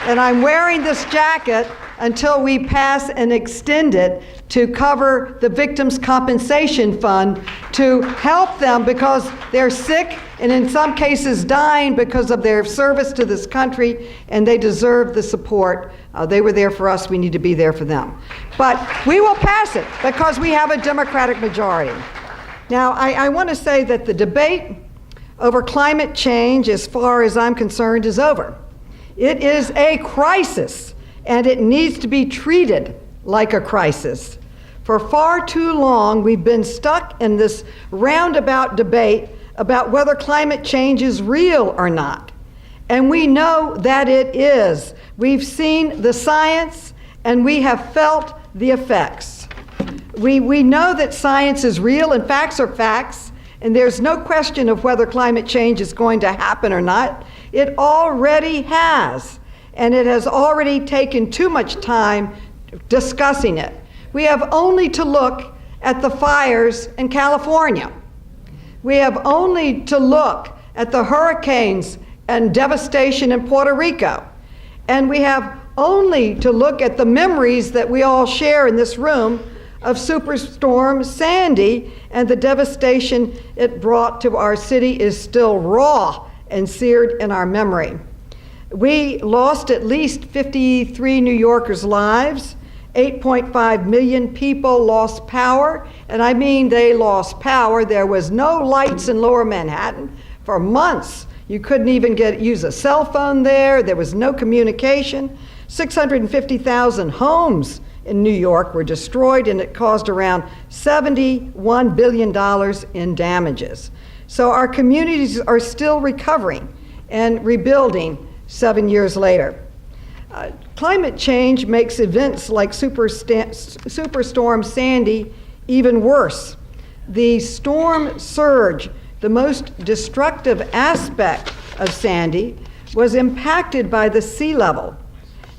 And I'm wearing this jacket until we pass and extend it to cover the Victims' Compensation Fund to help them because they're sick and in some cases dying because of their service to this country, and they deserve the support. They were there for us, we need to be there for them. But we will pass it because we have a Democratic majority. Now, I want to say that the debate over climate change, as far as I'm concerned, is over. It is a crisis, and it needs to be treated like a crisis. For far too long, we've been stuck in this roundabout debate about whether climate change is real or not. And we know that it is. We've seen the science, and we have felt the effects. We know that science is real, and facts are facts, and there's no question of whether climate change is going to happen or not. It already has. And it has already taken too much time discussing it. We have only to look at the fires in California. We have only to look at the hurricanes and devastation in Puerto Rico. And we have only to look at the memories that we all share in this room of Superstorm Sandy, and the devastation it brought to our city is still raw and seared in our memory. We lost at least 53 New Yorkers' lives. 8.5 million people lost power, and I mean they lost power. There was no lights in Lower Manhattan for months. You couldn't even use a cell phone there. There was no communication. 650,000 homes in New York were destroyed, and it caused around $71 billion in damages. So our communities are still recovering and rebuilding 7 years later. Climate change makes events like Superstorm Sandy even worse. The storm surge, the most destructive aspect of Sandy, was impacted by the sea level.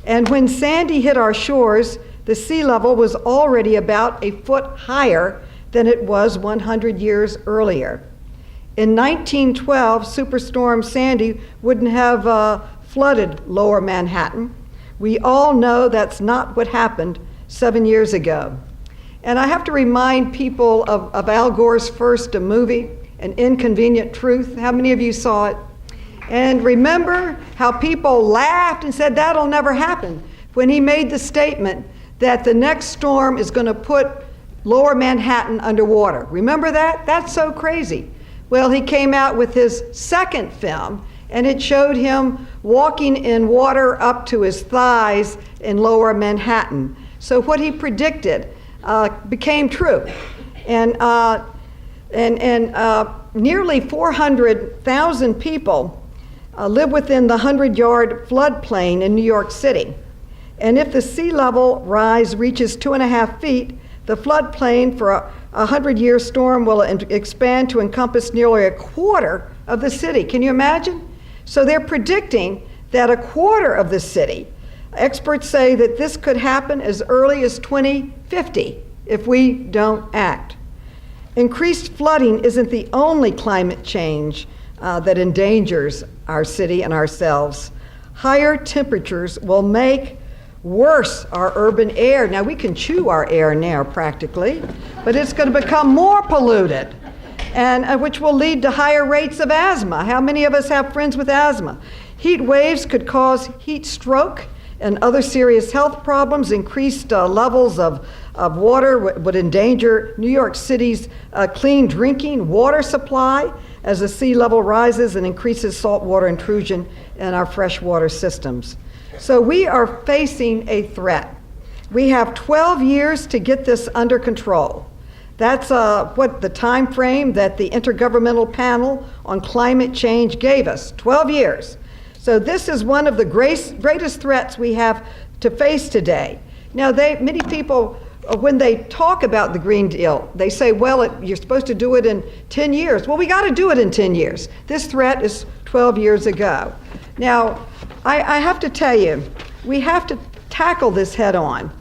And when Sandy hit our shores, the sea level was already about a foot higher than it was 100 years earlier. In 1912, Superstorm Sandy wouldn't have flooded lower Manhattan. We all know that's not what happened 7 years ago. And I have to remind people of Al Gore's first movie, An Inconvenient Truth. How many of you saw it? And remember how people laughed and said that'll never happen when he made the statement that the next storm is going to put lower Manhattan underwater. Remember that? That's so crazy. Well, he came out with his second film, and it showed him walking in water up to his thighs in lower Manhattan. So what he predicted became true. And nearly 400,000 people live within the 100-yard floodplain in New York City. And if the sea level rise reaches 2.5 feet, the floodplain for a 100-year storm will expand to encompass nearly a quarter of the city. Can you imagine? So they're predicting that a quarter of the city. Experts say that this could happen as early as 2050 if we don't act. Increased flooding isn't the only climate change that endangers our city and ourselves. Higher temperatures will make worse our urban air. Now, we can chew our air now practically, but it's going to become more polluted, and which will lead to higher rates of asthma. How many of us have friends with asthma? Heat waves could cause heat stroke and other serious health problems. Increased levels of water would endanger New York City's clean drinking water supply as the sea level rises and increases saltwater intrusion in our freshwater systems. So we are facing a threat. We have 12 years to get this under control. That's what the time frame that the Intergovernmental Panel on Climate Change gave us, 12 years. So this is one of the greatest threats we have to face today. Now, many people, when they talk about the Green Deal, they say, well, you're supposed to do it in 10 years. Well, we got to do it in 10 years. This threat is 12 years ago. Now, I have to tell you, we have to tackle this head on,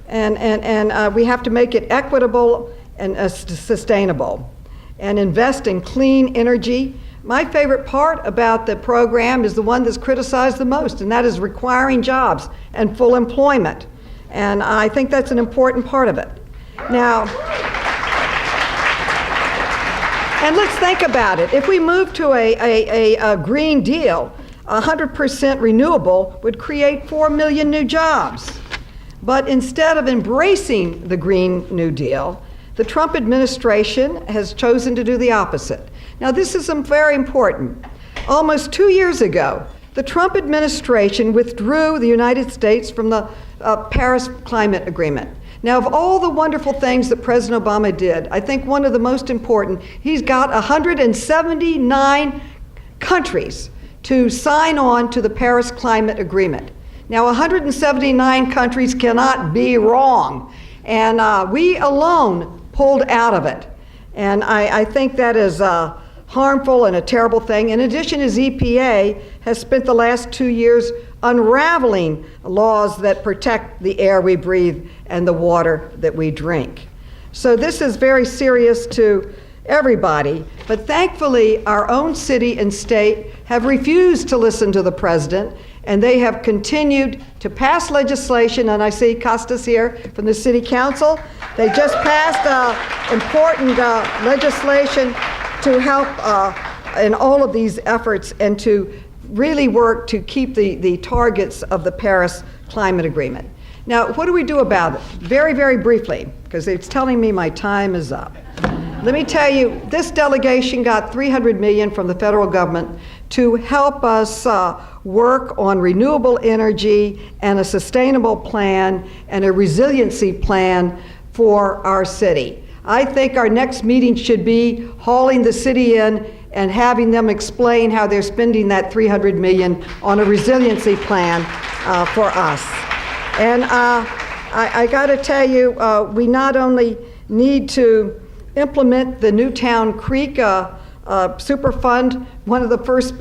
and we have to make it equitable and sustainable, and invest in clean energy. My favorite part about the program is the one that's criticized the most, and that is requiring jobs and full employment. And I think that's an important part of it. Now, and let's think about it. If we move to a Green Deal, 100% renewable would create 4 million new jobs. But instead of embracing the Green New Deal, the Trump administration has chosen to do the opposite. Now, this is very important. Almost 2 years ago, the Trump administration withdrew the United States from the Paris Climate Agreement. Now, of all the wonderful things that President Obama did, I think one of the most important, he's got 179 countries to sign on to the Paris Climate Agreement. Now, 179 countries cannot be wrong, and we alone pulled out of it. And I think that is harmful and a terrible thing. In addition, his EPA has spent the last 2 years unraveling laws that protect the air we breathe and the water that we drink. So this is very serious to everybody, but thankfully our own city and state have refused to listen to the president, and they have continued to pass legislation. And I see Costas here from the City Council. They just passed important legislation to help in all of these efforts and to really work to keep the targets of the Paris Climate Agreement. Now, what do we do about it? Very, very briefly, because it's telling me my time is up. Let me tell you, this delegation got $300 million from the federal government to help us work on renewable energy and a sustainable plan and a resiliency plan for our city. I think our next meeting should be hauling the city in and having them explain how they're spending that $300 million on a resiliency plan for us. And I got to tell you, we not only need to implement the Newtown Creek Superfund. One of the first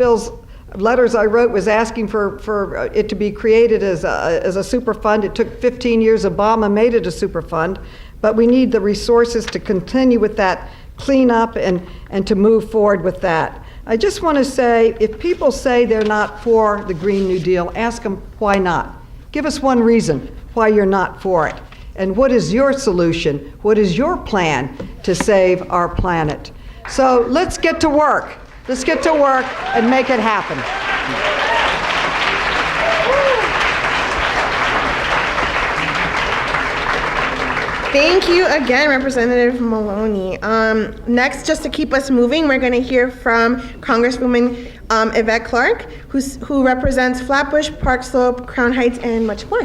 letters I wrote was asking for it to be created as a Superfund. It took 15 years. Obama made it a Superfund, but we need the resources to continue with that cleanup and to move forward with that. I just want to say, if people say they're not for the Green New Deal, ask them why not. Give us one reason why you're not for it. And what is your solution? What is your plan to save our planet? So let's get to work. Let's get to work and make it happen. Thank you again, Representative Maloney. Next, just to keep us moving, we're going to hear from Congresswoman Yvette Clarke, who represents Flatbush, Park Slope, Crown Heights, and much more.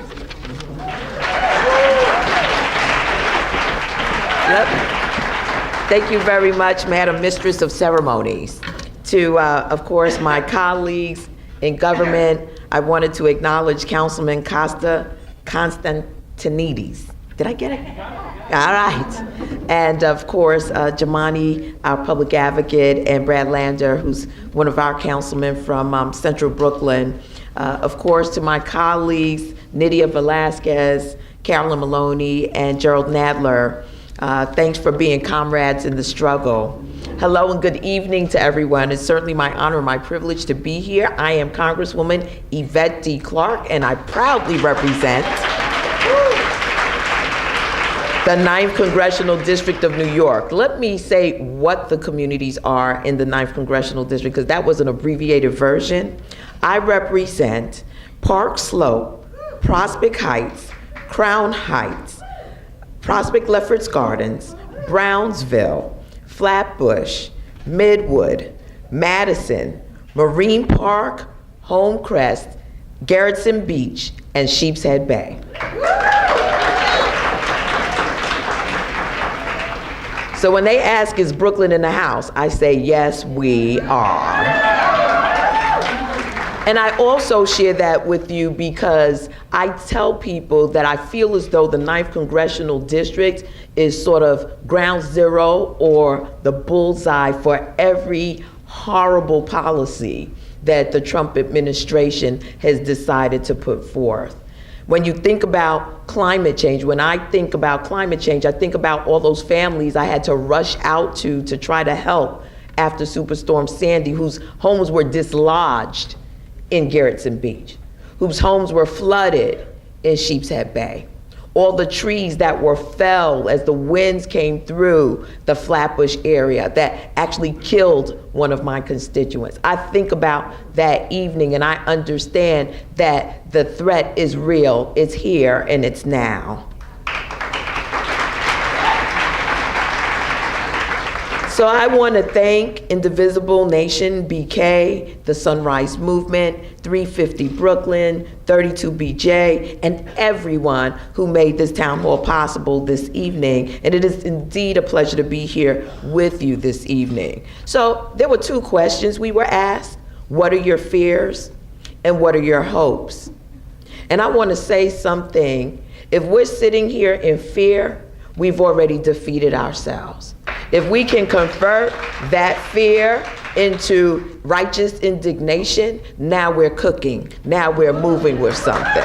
Yep. Thank you very much, Madam Mistress of Ceremonies. To, of course, my colleagues in government, I wanted to acknowledge Councilman Constantinides. Did I get it? All right. And of course, Jumaane, our public advocate, and Brad Lander, who's one of our councilmen from Central Brooklyn. Of course, to my colleagues, Nydia Velazquez, Carolyn Maloney, and Gerald Nadler, thanks for being comrades in the struggle. Hello and good evening to everyone. It's certainly my honor and my privilege to be here. I am Congresswoman Yvette D. Clarke, and I proudly represent the 9th Congressional District of New York. Let me say what the communities are in the 9th Congressional District, because that was an abbreviated version. I represent Park Slope, Prospect Heights, Crown Heights, Prospect Lefferts Gardens, Brownsville, Flatbush, Midwood, Madison, Marine Park, Homecrest, Garrettson Beach, and Sheepshead Bay. So when they ask, is Brooklyn in the house? I say, yes, we are. And I also share that with you because I tell people that I feel as though the 9th Congressional District is sort of ground zero or the bullseye for every horrible policy that the Trump administration has decided to put forth. When you think about climate change, when I think about climate change, I think about all those families I had to rush out to try to help after Superstorm Sandy, whose homes were dislodged in Garrettson Beach, whose homes were flooded in Sheepshead Bay. All the trees that were felled as the winds came through the Flatbush area that actually killed one of my constituents. I think about that evening and I understand that the threat is real, it's here, and it's now. So I want to thank Indivisible Nation, BK, the Sunrise Movement, 350 Brooklyn, 32BJ, and everyone who made this town hall possible this evening. And it is indeed a pleasure to be here with you this evening. So there were two questions we were asked. What are your fears? And what are your hopes? And I want to say something. If we're sitting here in fear, we've already defeated ourselves. If we can convert that fear into righteous indignation, now we're cooking. Now we're moving with something.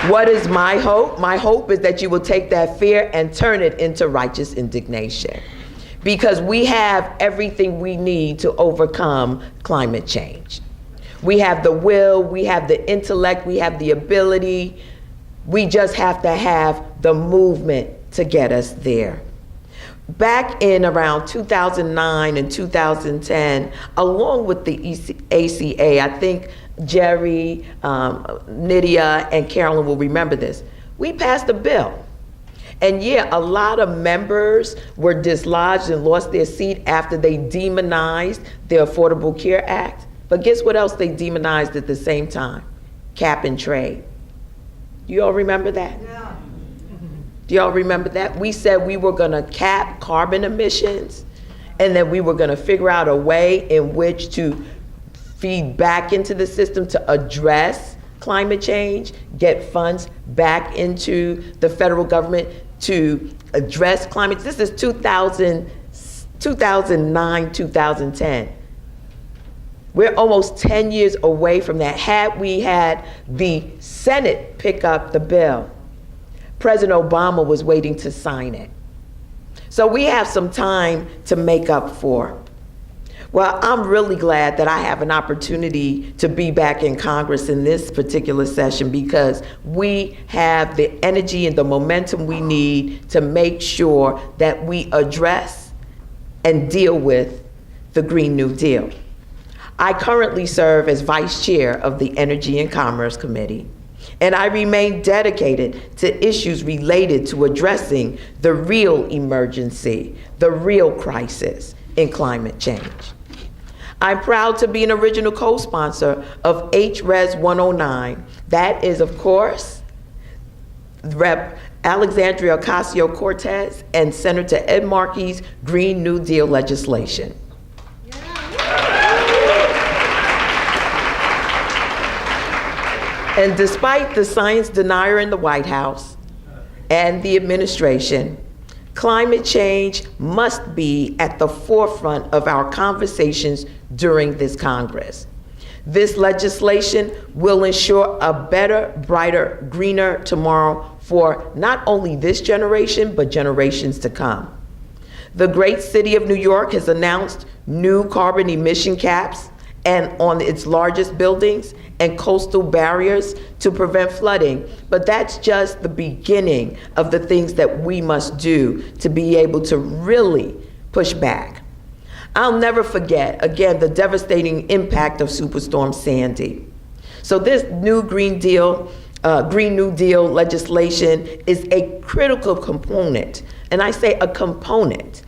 What is my hope? My hope is that you will take that fear and turn it into righteous indignation. Because we have everything we need to overcome climate change. We have the will, we have the intellect, we have the ability. We just have to have the movement to get us there. Back in around 2009 and 2010, along with the ACA, I think Jerry, Nydia, and Carolyn will remember this. We passed a bill. And yeah, a lot of members were dislodged and lost their seat after they demonized the Affordable Care Act. But guess what else they demonized at the same time? Cap and trade. You all remember that? Yeah. Do y'all remember that? We said we were gonna cap carbon emissions, and then we were gonna figure out a way in which to feed back into the system to address climate change, get funds back into the federal government to address climate. This is 2009, 2010. We're almost 10 years away from that. Had we had the Senate pick up the bill, President Obama was waiting to sign it. So we have some time to make up for. Well, I'm really glad that I have an opportunity to be back in Congress in this particular session, because we have the energy and the momentum we need to make sure that we address and deal with the Green New Deal. I currently serve as Vice Chair of the Energy and Commerce Committee, and I remain dedicated to issues related to addressing the real emergency, the real crisis in climate change. I'm proud to be an original co-sponsor of HRES 109. That is, of course, Rep. Alexandria Ocasio-Cortez and Senator Ed Markey's Green New Deal legislation. And despite the science denier in the White House and the administration, climate change must be at the forefront of our conversations during this Congress. This legislation will ensure a better, brighter, greener tomorrow for not only this generation, but generations to come. The great city of New York has announced new carbon emission caps and on its largest buildings and coastal barriers to prevent flooding. But that's just the beginning of the things that we must do to be able to really push back. I'll never forget, again, the devastating impact of Superstorm Sandy. So this new Green New Deal legislation is a critical component, and I say a component,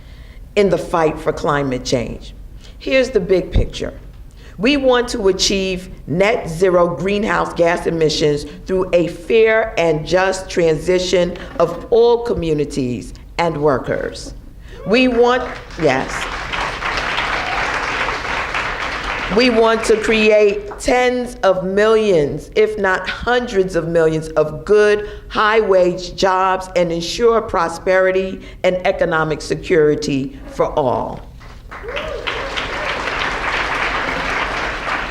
in the fight for climate change. Here's the big picture. We want to achieve net zero greenhouse gas emissions through a fair and just transition of all communities and workers. We want to create tens of millions, if not hundreds of millions, of good, high-wage jobs and ensure prosperity and economic security for all.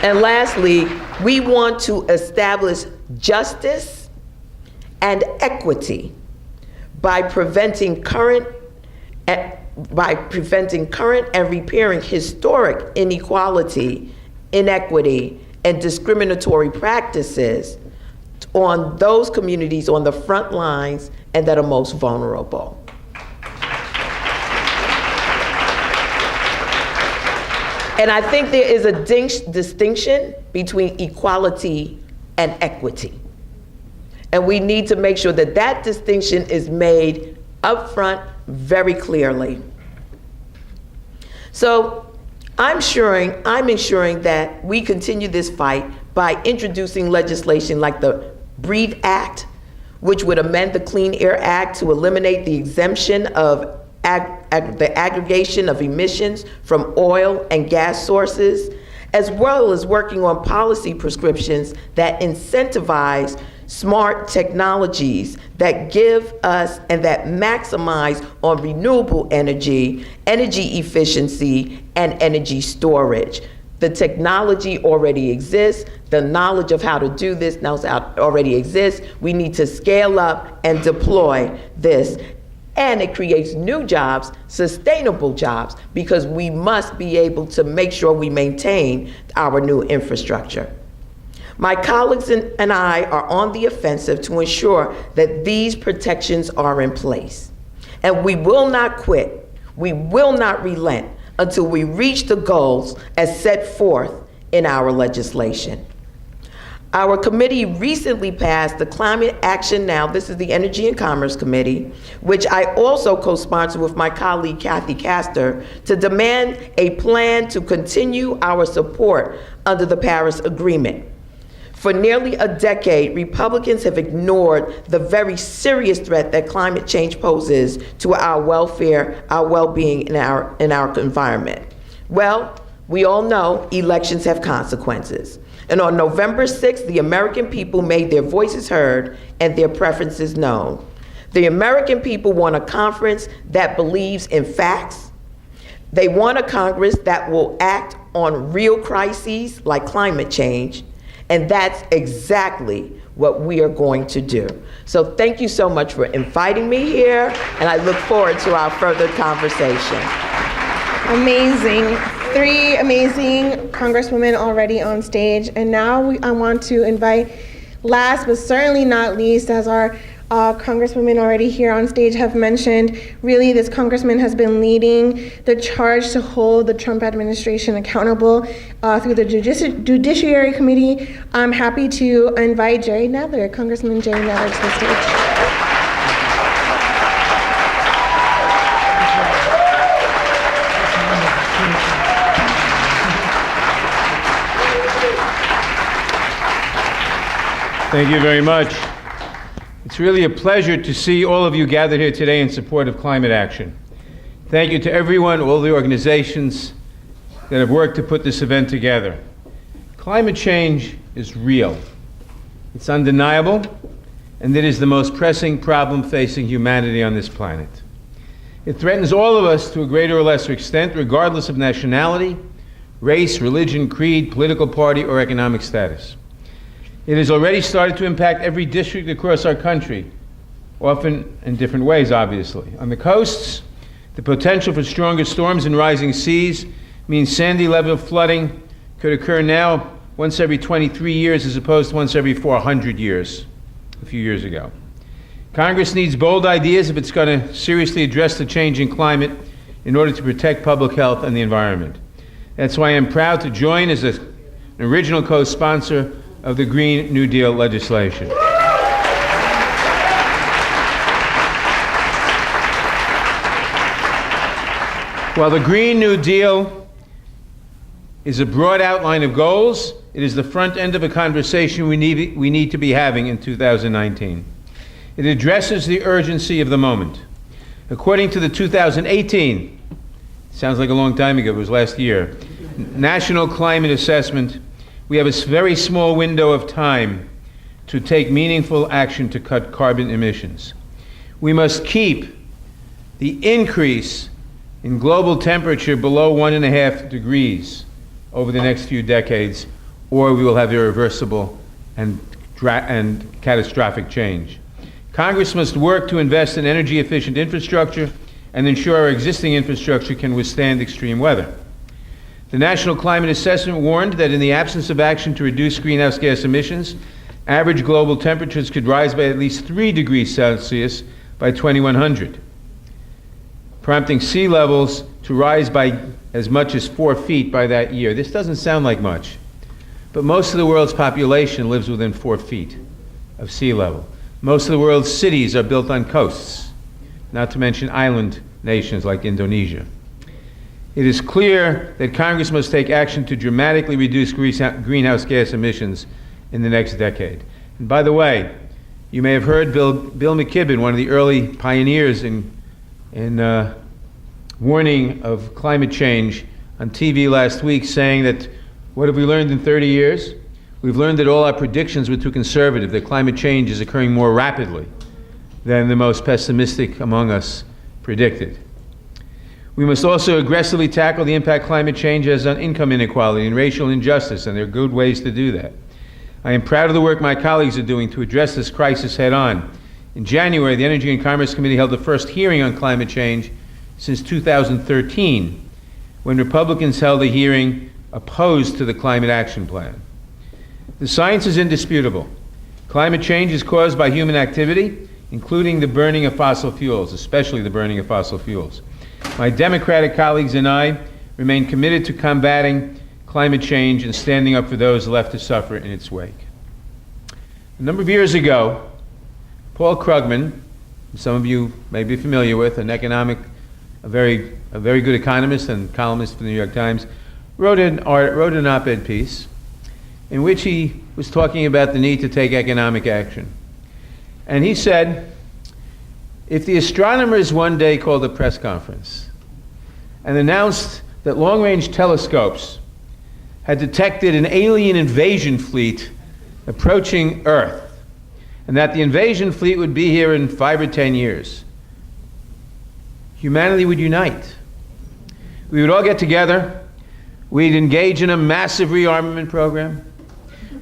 And lastly, we want to establish justice and equity by preventing current and repairing historic inequality, inequity, and discriminatory practices on those communities on the front lines and that are most vulnerable. And I think there is a distinction between equality and equity. And we need to make sure that that distinction is made upfront very clearly. So I'm ensuring that we continue this fight by introducing legislation like the BREATHE Act, which would amend the Clean Air Act to eliminate the exemption of the aggregation of emissions from oil and gas sources, as well as working on policy prescriptions that incentivize smart technologies that give us and that maximize on renewable energy, energy efficiency, and energy storage. The technology already exists. The knowledge of how to do this now already exists. We need to scale up and deploy this. And it creates new jobs, sustainable jobs, because we must be able to make sure we maintain our new infrastructure. My colleagues and I are on the offensive to ensure that these protections are in place. And we will not quit, we will not relent until we reach the goals as set forth in our legislation. Our committee recently passed the Climate Action Now, this is the Energy and Commerce Committee, which I also co-sponsored with my colleague Kathy Castor, to demand a plan to continue our support under the Paris Agreement. For nearly a decade, Republicans have ignored the very serious threat that climate change poses to our welfare, our well-being, and our environment. Well, we all know elections have consequences. And on November 6th, the American people made their voices heard and their preferences known. The American people want a conference that believes in facts. They want a Congress that will act on real crises like climate change. And that's exactly what we are going to do. So thank you so much for inviting me here, and I look forward to our further conversation. Amazing. 3 amazing congresswomen already on stage. And now I want to invite, last but certainly not least, as our congresswomen already here on stage have mentioned, really this congressman has been leading the charge to hold the Trump administration accountable through the Judiciary Committee. I'm happy to invite Jerry Nadler, Congressman Jerry Nadler, to the stage. Thank you very much. It's really a pleasure to see all of you gathered here today in support of climate action. Thank you to everyone, all the organizations that have worked to put this event together. Climate change is real. It's undeniable, and it is the most pressing problem facing humanity on this planet. It threatens all of us to a greater or lesser extent, regardless of nationality, race, religion, creed, political party, or economic status. It has already started to impact every district across our country, often in different ways, obviously. On the coasts, the potential for stronger storms and rising seas means sandy level flooding could occur now once every 23 years as opposed to once every 400 years a few years ago. Congress needs bold ideas if it's going to seriously address the changing climate in order to protect public health and the environment. That's why I'm proud to join as an original co-sponsor of the Green New Deal legislation. While the Green New Deal is a broad outline of goals, it is the front end of a conversation we need to be having in 2019. It addresses the urgency of the moment. According to the 2018, sounds like a long time ago, it was last year, National Climate Assessment, we have a very small window of time to take meaningful action to cut carbon emissions. We must keep the increase in global temperature below 1.5 degrees over the next few decades, or we will have irreversible and catastrophic change. Congress must work to invest in energy-efficient infrastructure and ensure our existing infrastructure can withstand extreme weather. The National Climate Assessment warned that in the absence of action to reduce greenhouse gas emissions, average global temperatures could rise by at least 3 degrees Celsius by 2100, prompting sea levels to rise by as much as 4 feet by that year. This doesn't sound like much, but most of the world's population lives within 4 feet of sea level. Most of the world's cities are built on coasts, not to mention island nations like Indonesia. It is clear that Congress must take action to dramatically reduce greenhouse gas emissions in the next decade. And by the way, you may have heard Bill McKibben, one of the early pioneers in warning of climate change on TV last week, saying that, what have we learned in 30 years? We've learned that all our predictions were too conservative, that climate change is occurring more rapidly than the most pessimistic among us predicted. We must also aggressively tackle the impact climate change has on income inequality and racial injustice, and there are good ways to do that. I am proud of the work my colleagues are doing to address this crisis head on. In January, the Energy and Commerce Committee held the first hearing on climate change since 2013, when Republicans held a hearing opposed to the Climate Action Plan. The science is indisputable. Climate change is caused by human activity, including the burning of fossil fuels, especially the burning of fossil fuels. My Democratic colleagues and I remain committed to combating climate change and standing up for those left to suffer in its wake. A number of years ago, Paul Krugman, who some of you may be familiar with, a very good economist and columnist for the New York Times, wrote an op-ed piece in which he was talking about the need to take economic action. And he said, if the astronomers one day called a press conference and announced that long-range telescopes had detected an alien invasion fleet approaching Earth, and that the invasion fleet would be here in 5 or 10 years, humanity would unite. We would all get together, we'd engage in a massive rearmament program,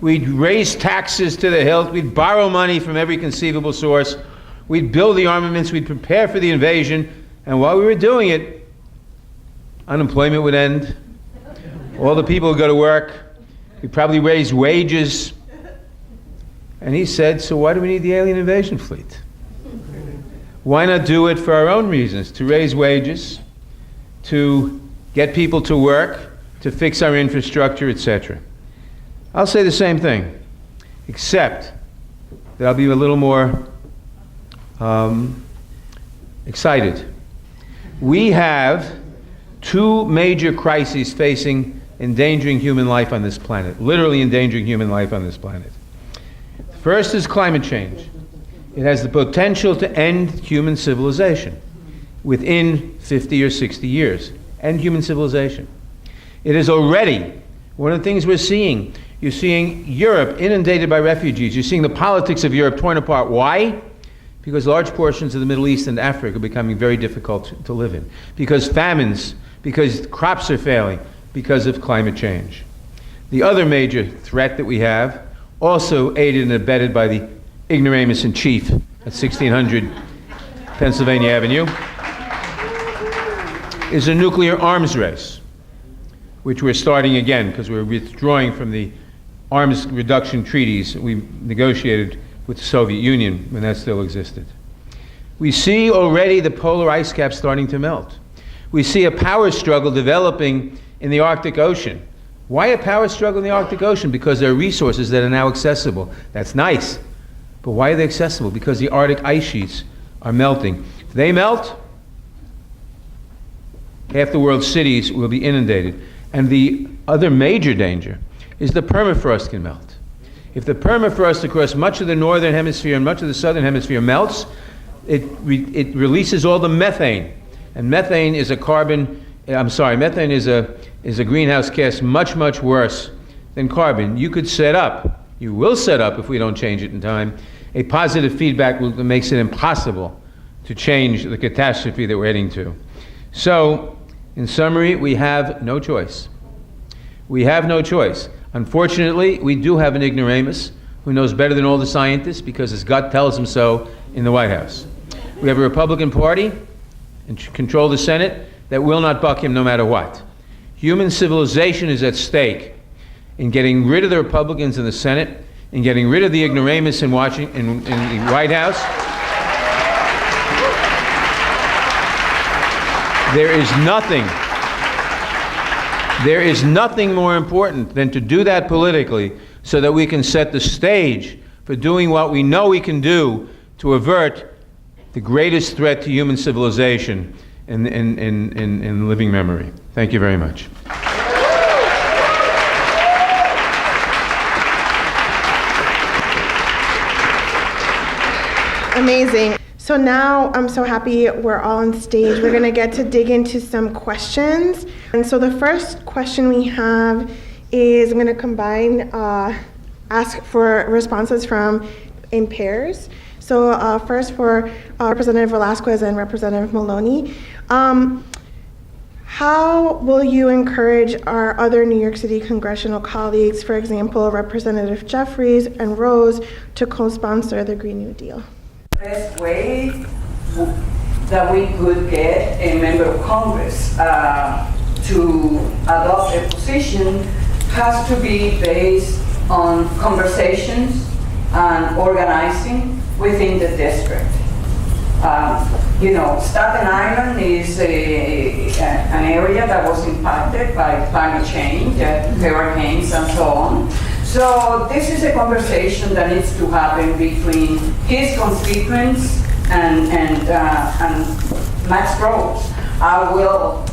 we'd raise taxes to the hilt, we'd borrow money from every conceivable source, we'd build the armaments, we'd prepare for the invasion, and while we were doing it, unemployment would end, all the people would go to work, we'd probably raise wages. And he said, so why do we need the alien invasion fleet? Why not do it for our own reasons, to raise wages, to get people to work, to fix our infrastructure, etc. I'll say the same thing, except that I'll be a little more excited. We have two major crises facing endangering human life on this planet, literally endangering human life on this planet. First is climate change. It has the potential to end human civilization within 50 or 60 years. End human civilization. It is already one of the things we're seeing. You're seeing Europe inundated by refugees. You're seeing the politics of Europe torn apart. Why? Because large portions of the Middle East and Africa are becoming very difficult to live in. Because famines, because crops are failing, because of climate change. The other major threat that we have, also aided and abetted by the ignoramus in chief at 1600 Pennsylvania Avenue, is a nuclear arms race, which we're starting again because we're withdrawing from the arms reduction treaties we negotiated with the Soviet Union when that still existed. We see already the polar ice cap starting to melt. We see a power struggle developing in the Arctic Ocean. Why a power struggle in the Arctic Ocean? Because there are resources that are now accessible. That's nice. But why are they accessible? Because the Arctic ice sheets are melting. If they melt, half the world's cities will be inundated. And the other major danger is the permafrost can melt. If the permafrost across much of the northern hemisphere and much of the southern hemisphere melts, it releases all the methane. And methane is a methane is a greenhouse gas much, much worse than carbon. You will set up, if we don't change it in time, a positive feedback loop that makes it impossible to change the catastrophe that we're heading to. So, in summary, we have no choice. We have no choice. Unfortunately, we do have an ignoramus who knows better than all the scientists because his gut tells him so in the White House. We have a Republican Party and control the Senate that will not buck him no matter what. Human civilization is at stake in getting rid of the Republicans in the Senate, in getting rid of the ignoramus in the White House. There is nothing more important than to do that politically so that we can set the stage for doing what we know we can do to avert the greatest threat to human civilization in living memory. Thank you very much. Amazing. So now I'm so happy we're all on stage. We're gonna get to dig into some questions. And so the first question we have is, I'm gonna combine, ask for responses in pairs. So first for Representative Velasquez and Representative Maloney. How will you encourage our other New York City congressional colleagues, for example, Representative Jeffries and Rose, to co-sponsor the Green New Deal? Best way that we could get a member of Congress to adopt a position has to be based on conversations and organizing within the district. Staten Island is an area that was impacted by climate change, hurricanes and so on. So this is a conversation that needs to happen between his constituents and Max Rose. I will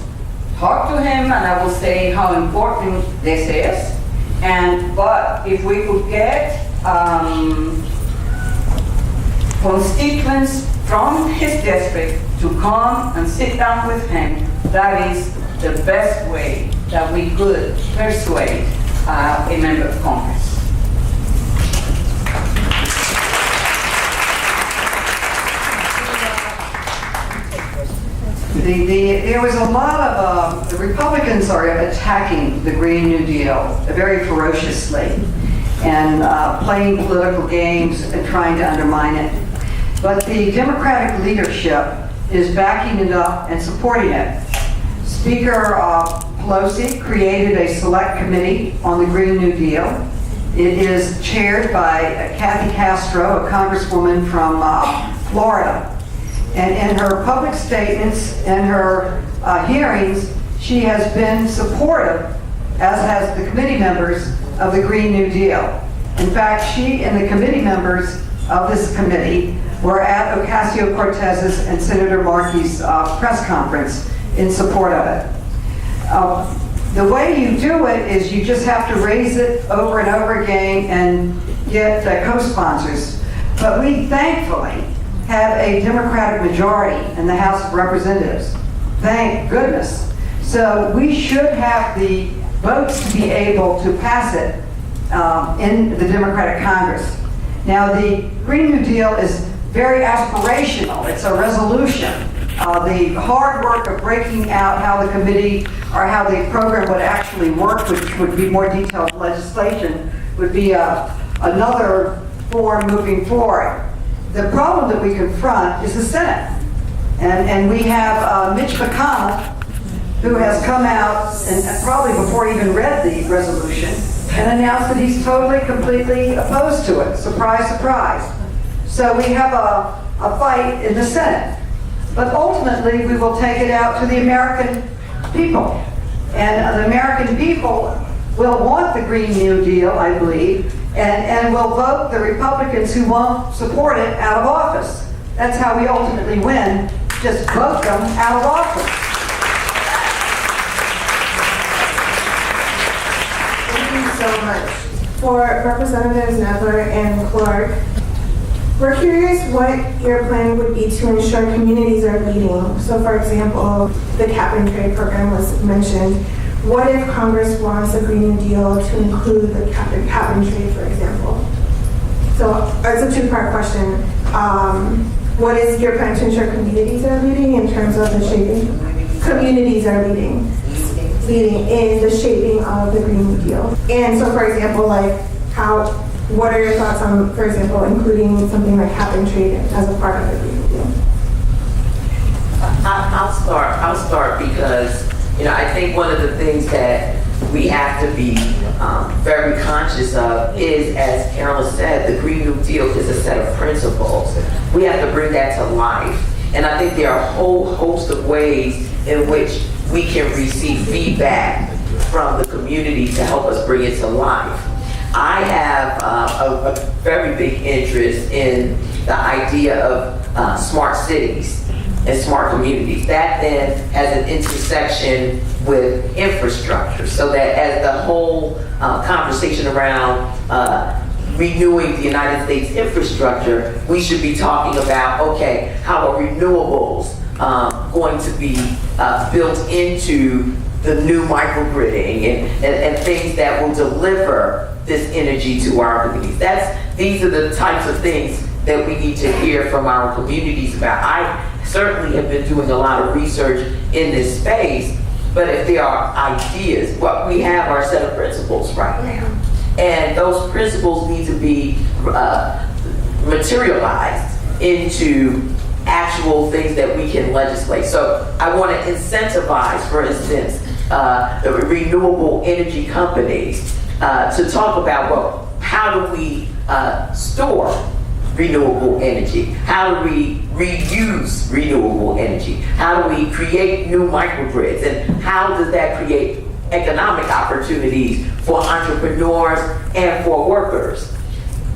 talk to him and I will say how important this is. But if we could get constituents from his district to come and sit down with him, that is the best way that we could persuade a member of Congress. There was a lot of, the Republicans are attacking the Green New Deal very ferociously and playing political games and trying to undermine it. But the Democratic leadership is backing it up and supporting it. Speaker Pelosi created a select committee on the Green New Deal. It is chaired by Kathy Castro, a congresswoman from Florida. And in her public statements and her hearings, she has been supportive, as has the committee members of the Green New Deal. In fact, she and the committee members of this committee were at Ocasio-Cortez's and Senator Markey's press conference in support of it. The way you do it is you just have to raise it over and over again and get co-sponsors. But we thankfully have a Democratic majority in the House of Representatives. Thank goodness. So we should have the votes to be able to pass it in the Democratic Congress. Now, the Green New Deal is very aspirational. It's a resolution. The hard work of breaking out how the committee or how the program would actually work, which would be more detailed legislation, would be another form moving forward. The problem that we confront is the Senate. And we have Mitch Mcconnell, who has come out, and probably before he even read the resolution, and announced that he's totally, completely opposed to it. Surprise, surprise. So we have a fight in the Senate. But ultimately, we will take it out to the American people. And the American people will want the Green New Deal, I believe, and will vote the Republicans who won't support it out of office. That's how we ultimately win. Just vote them out of office. Thank you so much. For Representatives Nadler and Clarke, we're curious what your plan would be to ensure communities are leading. So for example, the cap and trade program was mentioned. What if Congress wants a Green New Deal to include the cap and trade, for example? So it's a two-part question. What is your plan to ensure communities are leading in terms of the shaping? Communities are leading in the shaping of the Green New Deal. And so, for example, what are your thoughts on, for example, including something like cap and trade as a part of the Green New Deal? I'll start because, I think one of the things that we have to be very conscious of is, as Carolyn said, the Green New Deal is a set of principles. We have to bring that to life. And I think there are a whole host of ways in which we can receive feedback from the community to help us bring it to life. I have a very big interest in the idea of smart cities and smart communities. That then has an intersection with infrastructure, so that as the whole conversation around renewing the United States infrastructure, we should be talking about, okay, how are renewables going to be built into the new microgridding and things that will deliver this energy to our communities. These are the types of things that we need to hear from our communities about. I certainly have been doing a lot of research in this space, but if there are ideas, what we have are a set of principles right now. And those principles need to be materialized into actual things that we can legislate. So I want to incentivize, for instance, the renewable energy companies to talk about, well, how do we store renewable energy? How do we reuse renewable energy? How do we create new microgrids? And how does that create economic opportunities for entrepreneurs and for workers?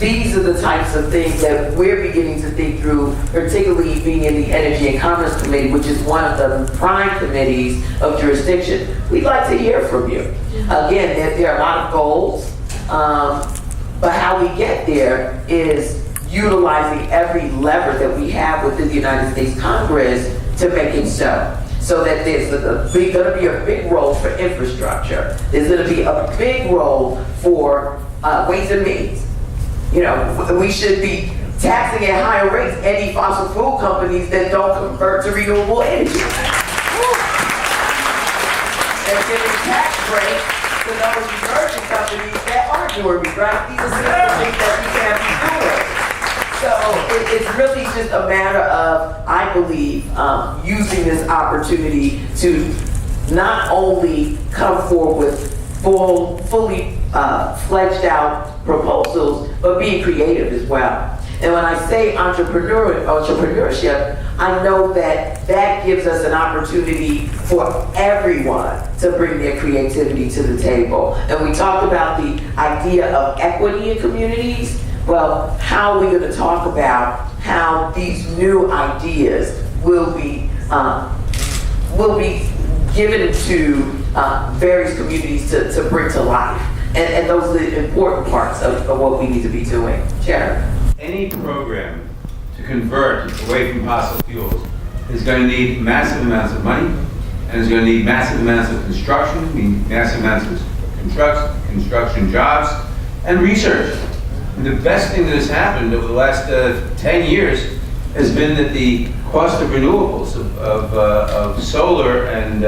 these are the types of things that we're beginning to think through, particularly being in the Energy and Commerce Committee, which is one of the prime committees of jurisdiction. We'd like to hear from you. Again, there are a lot of goals, but how we get there is utilizing every lever that we have within the United States Congress to make it so. So that there's going to be a big role for infrastructure. There's going to be a big role for ways and means. You know, we should be taxing at higher rates any fossil fuel companies that don't convert to renewable energy. And giving tax breaks to those emerging companies that are doing it, right? These are simple things that we can't be doing. So it's really just a matter of, I believe, using this opportunity to not only come forward with fully fledged out proposals, but being creative as well. And when I say entrepreneurship, I know that that gives us an opportunity for everyone to bring their creativity to the table. And we talked about the idea of equity in communities. Well, how are we going to talk about how these new ideas will be given to various communities to bring to life? And those are the important parts of what we need to be doing. Chair? Any program to convert away from fossil fuels is going to need massive amounts of money, and is going to need massive amounts of construction, massive amounts of construction jobs, and research. And the best thing that has happened over the last 10 years has been that the cost of renewables, of solar, and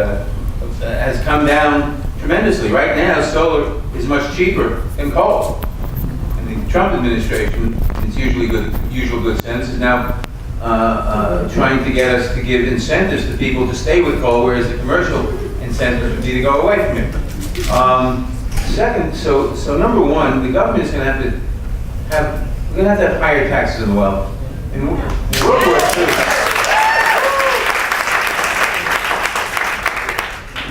has come down tremendously. Right now, solar is much cheaper than coal. And the Trump administration, in its usual good sense, is now trying to get us to give incentives to people to stay with coal, whereas the commercial incentive would be to go away from it. Second, so number one, the government is going to have to have higher taxes on the wealth. In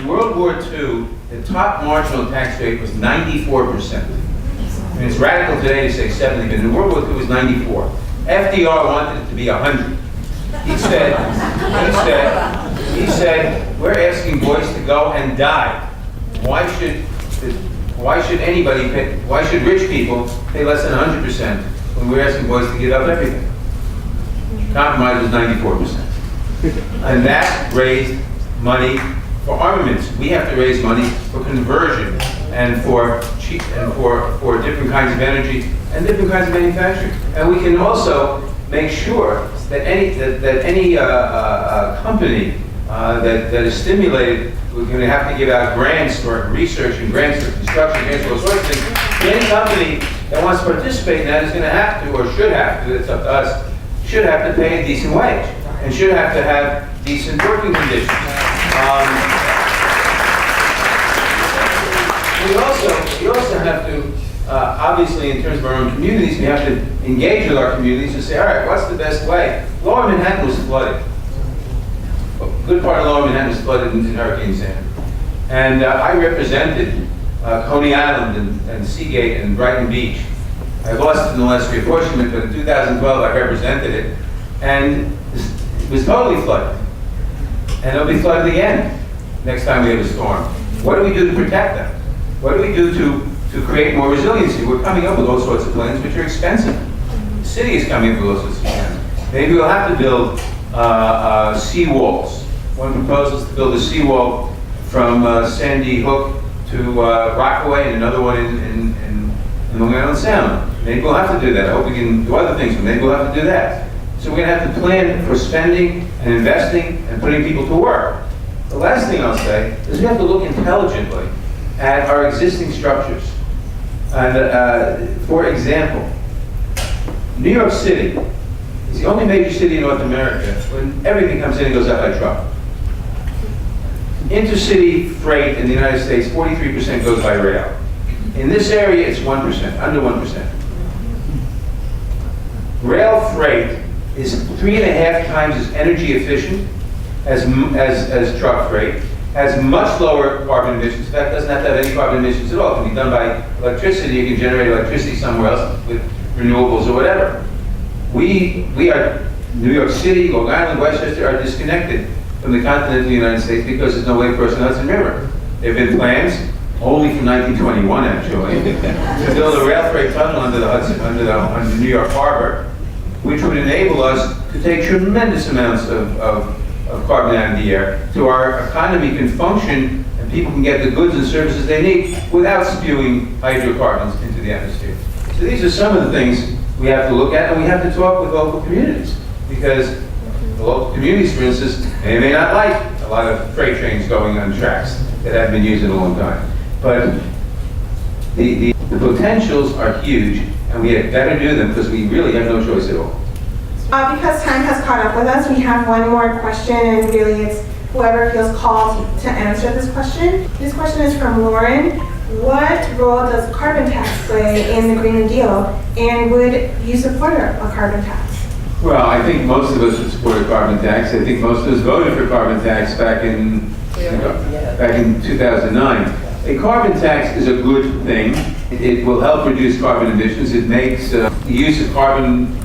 World War II, the top marginal tax rate was 94%. And it's radical today to say 70, but in World War II it was 94. FDR wanted it to be 100. He said, we're asking boys to go and die. Why should rich people pay less than 100% when we're asking boys to give up everything? Compromise was 94%. And that raised money for armaments. We have to raise money for conversion and for different kinds of energy and different kinds of manufacturing. And we can also make sure that any company that is stimulated, we're going to have to give out grants for research and grants for construction, grants for all sorts of things. Any company that wants to participate in that is going to have to, or should have to, it's up to us, should have to pay a decent wage and should have to have decent working conditions. We also have to, obviously in terms of our own communities, we have to engage with our communities and say, all right, what's the best way? Lower Manhattan was flooded. A good part of Lower Manhattan was flooded in Hurricane Sandy. And I represented Coney Island and Seagate and Brighton Beach. I lost it in the last reapportionment, but in 2012 I represented it. And it was totally flooded. And it'll be flooded again next time we have a storm. What do we do to protect them? What do we do to create more resiliency? We're coming up with all sorts of plans which are expensive. The city is coming up with all sorts of plans. Maybe we'll have to build seawalls. One proposal is to build a seawall from Sandy Hook to Rockaway, and another one in Long Island Sound. Maybe we'll have to do that. I hope we can do other things, but maybe we'll have to do that. So we're going to have to plan for spending and investing and putting people to work. The last thing I'll say is we have to look intelligently at our existing structures. And for example, New York City is the only major city in North America when everything comes in and goes out by truck. Intercity freight in the United States, 43% goes by rail. In this area, it's 1%, under 1%. Rail freight is 3.5 times as energy efficient as truck freight, has much lower carbon emissions. In fact, doesn't have to have any carbon emissions at all. It can be done by electricity. You can generate electricity somewhere else with renewables or whatever. We are, New York City, Long Island, Westchester are disconnected from the continental United States because there's no way across the Hudson River. There have been plans, only from 1921 actually, to build a rail freight tunnel under the Hudson, under New York Harbor, which would enable us to take tremendous amounts of carbon out of the air, so our economy can function and people can get the goods and services they need without spewing hydrocarbons into the atmosphere. So these are some of the things we have to look at, and we have to talk with local communities, because the local communities, for instance, may not like a lot of freight trains going on tracks that haven't been used in a long time. But the potentials are huge, and we had better do them because we really have no choice at all. Because time has caught up with us, we have one more question, and really it's whoever feels called to answer this question. This question is from Lauren. What role does carbon tax play in the Green New Deal, and would you support a carbon tax? Well, I think most of us would support a carbon tax. I think most of us voted for carbon tax back in 2009. A carbon tax is a good thing. It will help reduce carbon emissions. It makes the use of carbon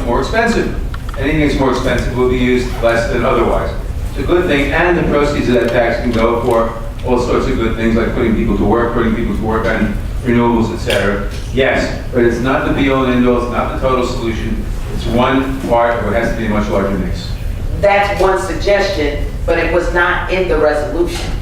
more expensive. Anything that's more expensive will be used less than otherwise. It's a good thing, and the proceeds of that tax can go for all sorts of good things like putting people to work on renewables, etc. Yes, but it's not the be-all and end-all. It's not the total solution. It's one part of what has to be a much larger mix. That's one suggestion, but it was not in the resolution,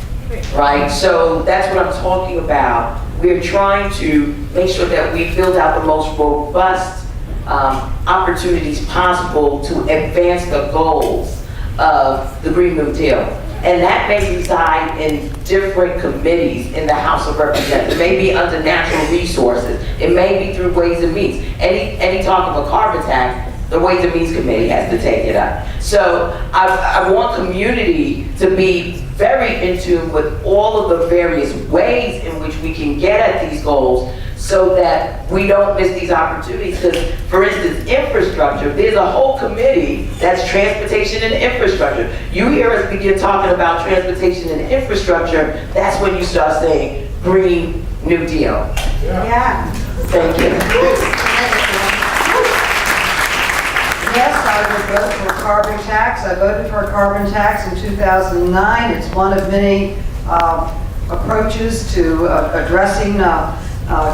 right? So that's what I'm talking about. We're trying to make sure that we build out the most robust opportunities possible to advance the goals of the Green New Deal. And that may reside in different committees in the House of Representatives. It may be under natural resources. It may be through Ways and Means. Any talk of a carbon tax, the Ways and Means Committee has to take it up. So I want community to be very in tune with all of the various ways in which we can get at these goals, so that we don't miss these opportunities. Because, for instance, infrastructure, there's a whole committee that's transportation and infrastructure. You hear us begin talking about transportation and infrastructure, that's when you start saying Green New Deal. Yeah. Thank you. Yes, I would vote for a carbon tax. I voted for a carbon tax in 2009. It's one of many approaches to addressing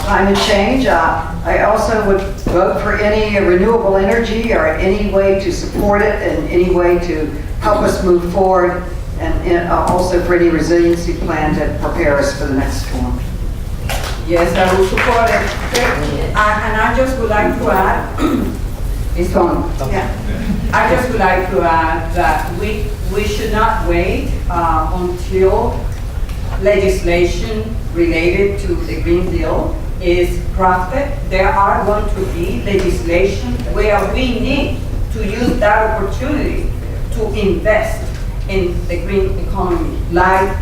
climate change. I also would vote for any renewable energy or any way to support it and any way to help us move forward, and also for any resiliency plan to prepare us for the next storm. Yes, I will support it. And I just would like to add, it's on. Yeah. I just would like to add that we should not wait until legislation related to the Green Deal is crafted. There are going to be legislation where we need to use that opportunity to invest in the green economy. Like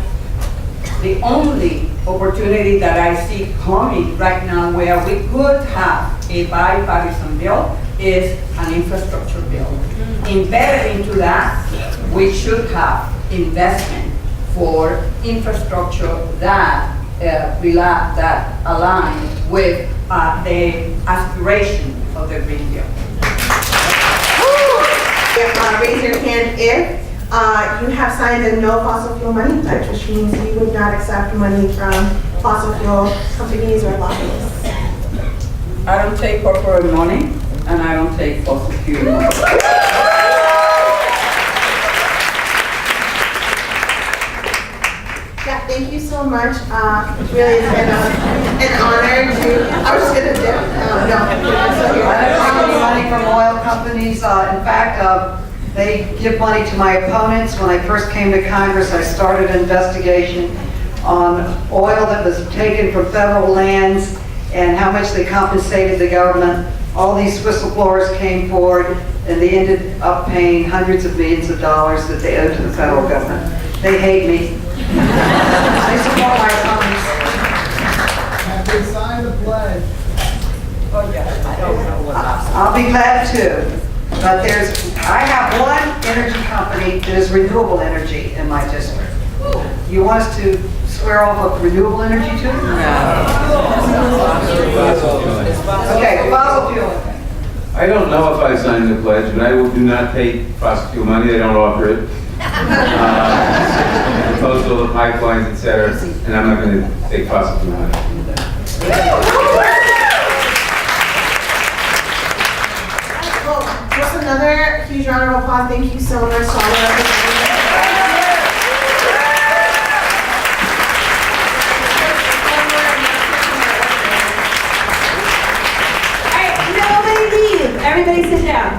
the only opportunity that I see coming right now where we could have a bipartisan bill is an infrastructure bill. Embedded into that, we should have investment for infrastructure that align with the aspiration of the Green Deal. Raise your hand if you have signed a no fossil fuel money pledge, which means you would not accept money from fossil fuel companies or lobbyists. I don't take corporate money, and I don't take fossil fuel money. Yeah, thank you so much. It's really been an honor to, I was just gonna do, no. I don't take any money from oil companies. In fact, they give money to my opponents. When I first came to Congress, I started an investigation on oil that was taken from federal lands and how much they compensated the government. All these whistleblowers came forward, and they ended up paying hundreds of millions of dollars that they owed to the federal government. They hate me. I support my opponents. Have they signed the pledge? Oh, yeah, I don't know what that's. I'll be glad to. But I have one energy company that is renewable energy in my district. You want us to swear off of renewable energy too? Okay, fossil fuel. I don't know if I signed the pledge, but I do not take fossil fuel money. They don't offer it. Opposed to all the pipelines, etc. And I'm not going to take fossil fuel money. Just another huge round of applause. Thank you so much to all the representatives. Everybody sit down.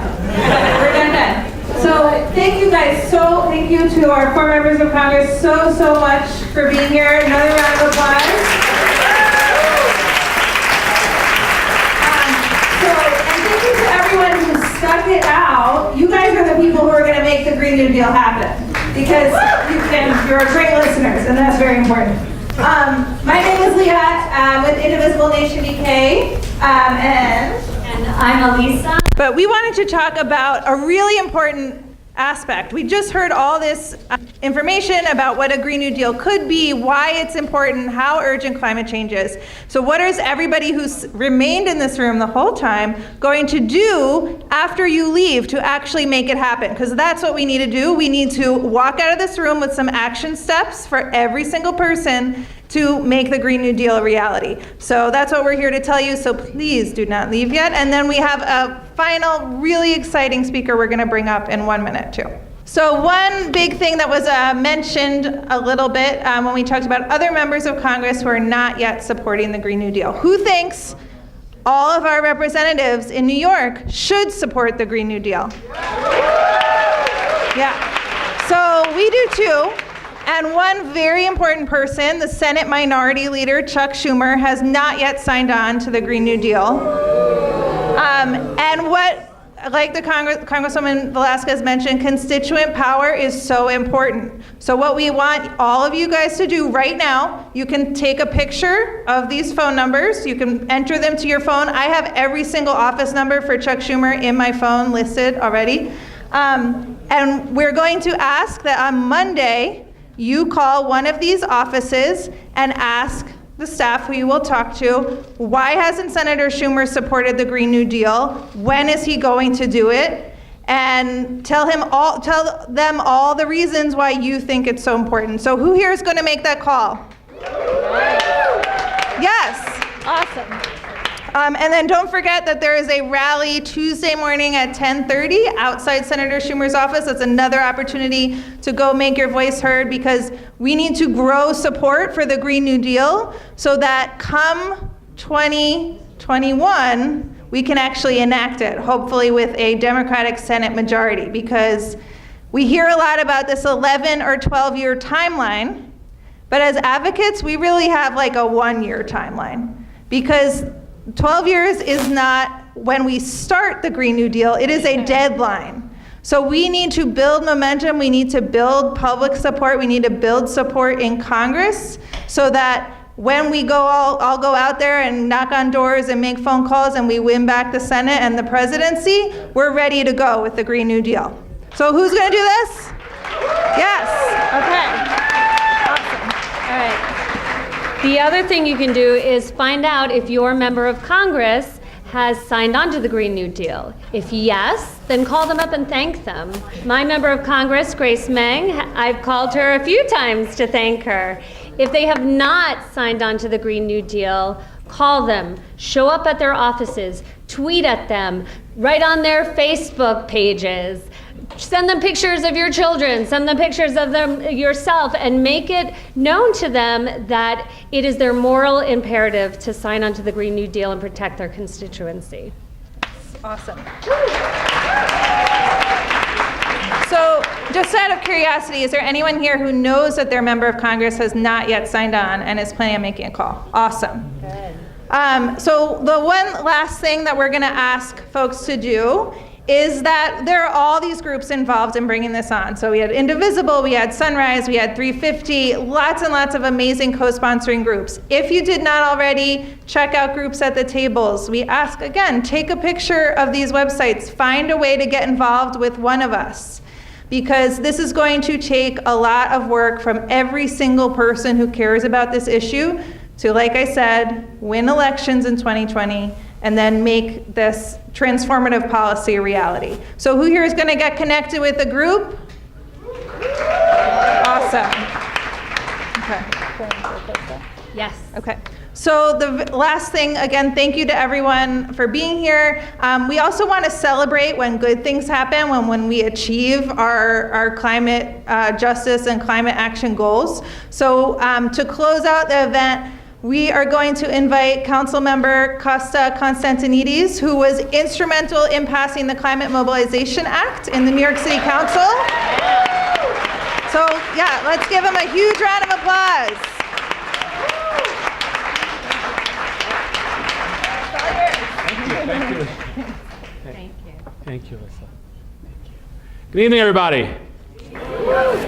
We're done. So thank you guys thank you to our 4 members of Congress so much for being here. Another round of applause. And thank you to everyone who stuck it out. You guys are the people who are going to make the Green New Deal happen. Because you're great listeners, and that's very important. My name is Yvette with Indivisible Nation BK, and I'm Elisa. But we wanted to talk about a really important aspect. We just heard all this information about what a Green New Deal could be, why it's important, how urgent climate change is. So what is everybody who's remained in this room the whole time going to do after you leave to actually make it happen? Because that's what we need to do. We need to walk out of this room with some action steps for every single person to make the Green New Deal a reality. So that's what we're here to tell you, so please do not leave yet. And then we have a final really exciting speaker we're gonna bring up in 1 minute too. So one big thing that was mentioned a little bit when we talked about other members of Congress who are not yet supporting the Green New Deal. Who thinks all of our representatives in New York should support the Green New Deal? Yeah, so we do too. And one very important person, the Senate Minority Leader, Chuck Schumer, has not yet signed on to the Green New Deal. And what, like the Congresswoman Velasquez mentioned, constituent power is so important. So what we want all of you guys to do right now, you can take a picture of these phone numbers. You can enter them to your phone. I have every single office number for Chuck Schumer in my phone listed already. And we're going to ask that on Monday, you call one of these offices and ask the staff who you will talk to, why hasn't Senator Schumer supported the Green New Deal? When is he going to do it? And tell them all the reasons why you think it's so important. So who here is going to make that call? Yes. Awesome. And then don't forget that there is a rally Tuesday morning at 10:30 outside Senator Schumer's office. That's another opportunity to go make your voice heard, because we need to grow support for the Green New Deal so that come 2021, we can actually enact it, hopefully with a Democratic Senate majority, because we hear a lot about this 11 or 12-year timeline, but as advocates, we really have like a 1-year timeline, because 12 years is not when we start the Green New Deal, it is a deadline. So we need to build momentum, we need to build public support, we need to build support in Congress so that when we all go out there and knock on doors and make phone calls and we win back the Senate and the presidency, we're ready to go with the Green New Deal. So who's gonna do this? Yes. Okay. Awesome. All right. The other thing you can do is find out if your member of Congress has signed on to the Green New Deal. If yes, then call them up and thank them. My member of Congress, Grace Meng, I've called her a few times to thank her. If they have not signed on to the Green New Deal, call them, show up at their offices, tweet at them, write on their Facebook pages, send them pictures of your children, send them pictures of them yourself, and make it known to them that it is their moral imperative to sign on to the Green New Deal and protect their constituency. Awesome. So just out of curiosity, is there anyone here who knows that their member of Congress has not yet signed on and is planning on making a call? Awesome. Good. So the one last thing that we're going to ask folks to do is that there are all these groups involved in bringing this on. So we had Indivisible, we had Sunrise, we had 350, lots and lots of amazing co-sponsoring groups. If you did not already, check out Groups at the Tables. We ask, again, take a picture of these websites, find a way to get involved with one of us. because this is going to take a lot of work from every single person who cares about this issue to, like I said, win elections in 2020 and then make this transformative policy a reality. So who here is going to get connected with a group? Awesome. Okay. Yes. Okay. So the last thing, again, thank you to everyone for being here. We also want to celebrate when good things happen, when we achieve our climate justice and climate action goals. So to close out the event, we are going to invite Councilmember Costa Constantinides, who was instrumental in passing the Climate Mobilization Act in the New York City Council. So yeah, let's give him a huge round of applause. Thank you. Thank you, Alyssa. Good evening, everybody.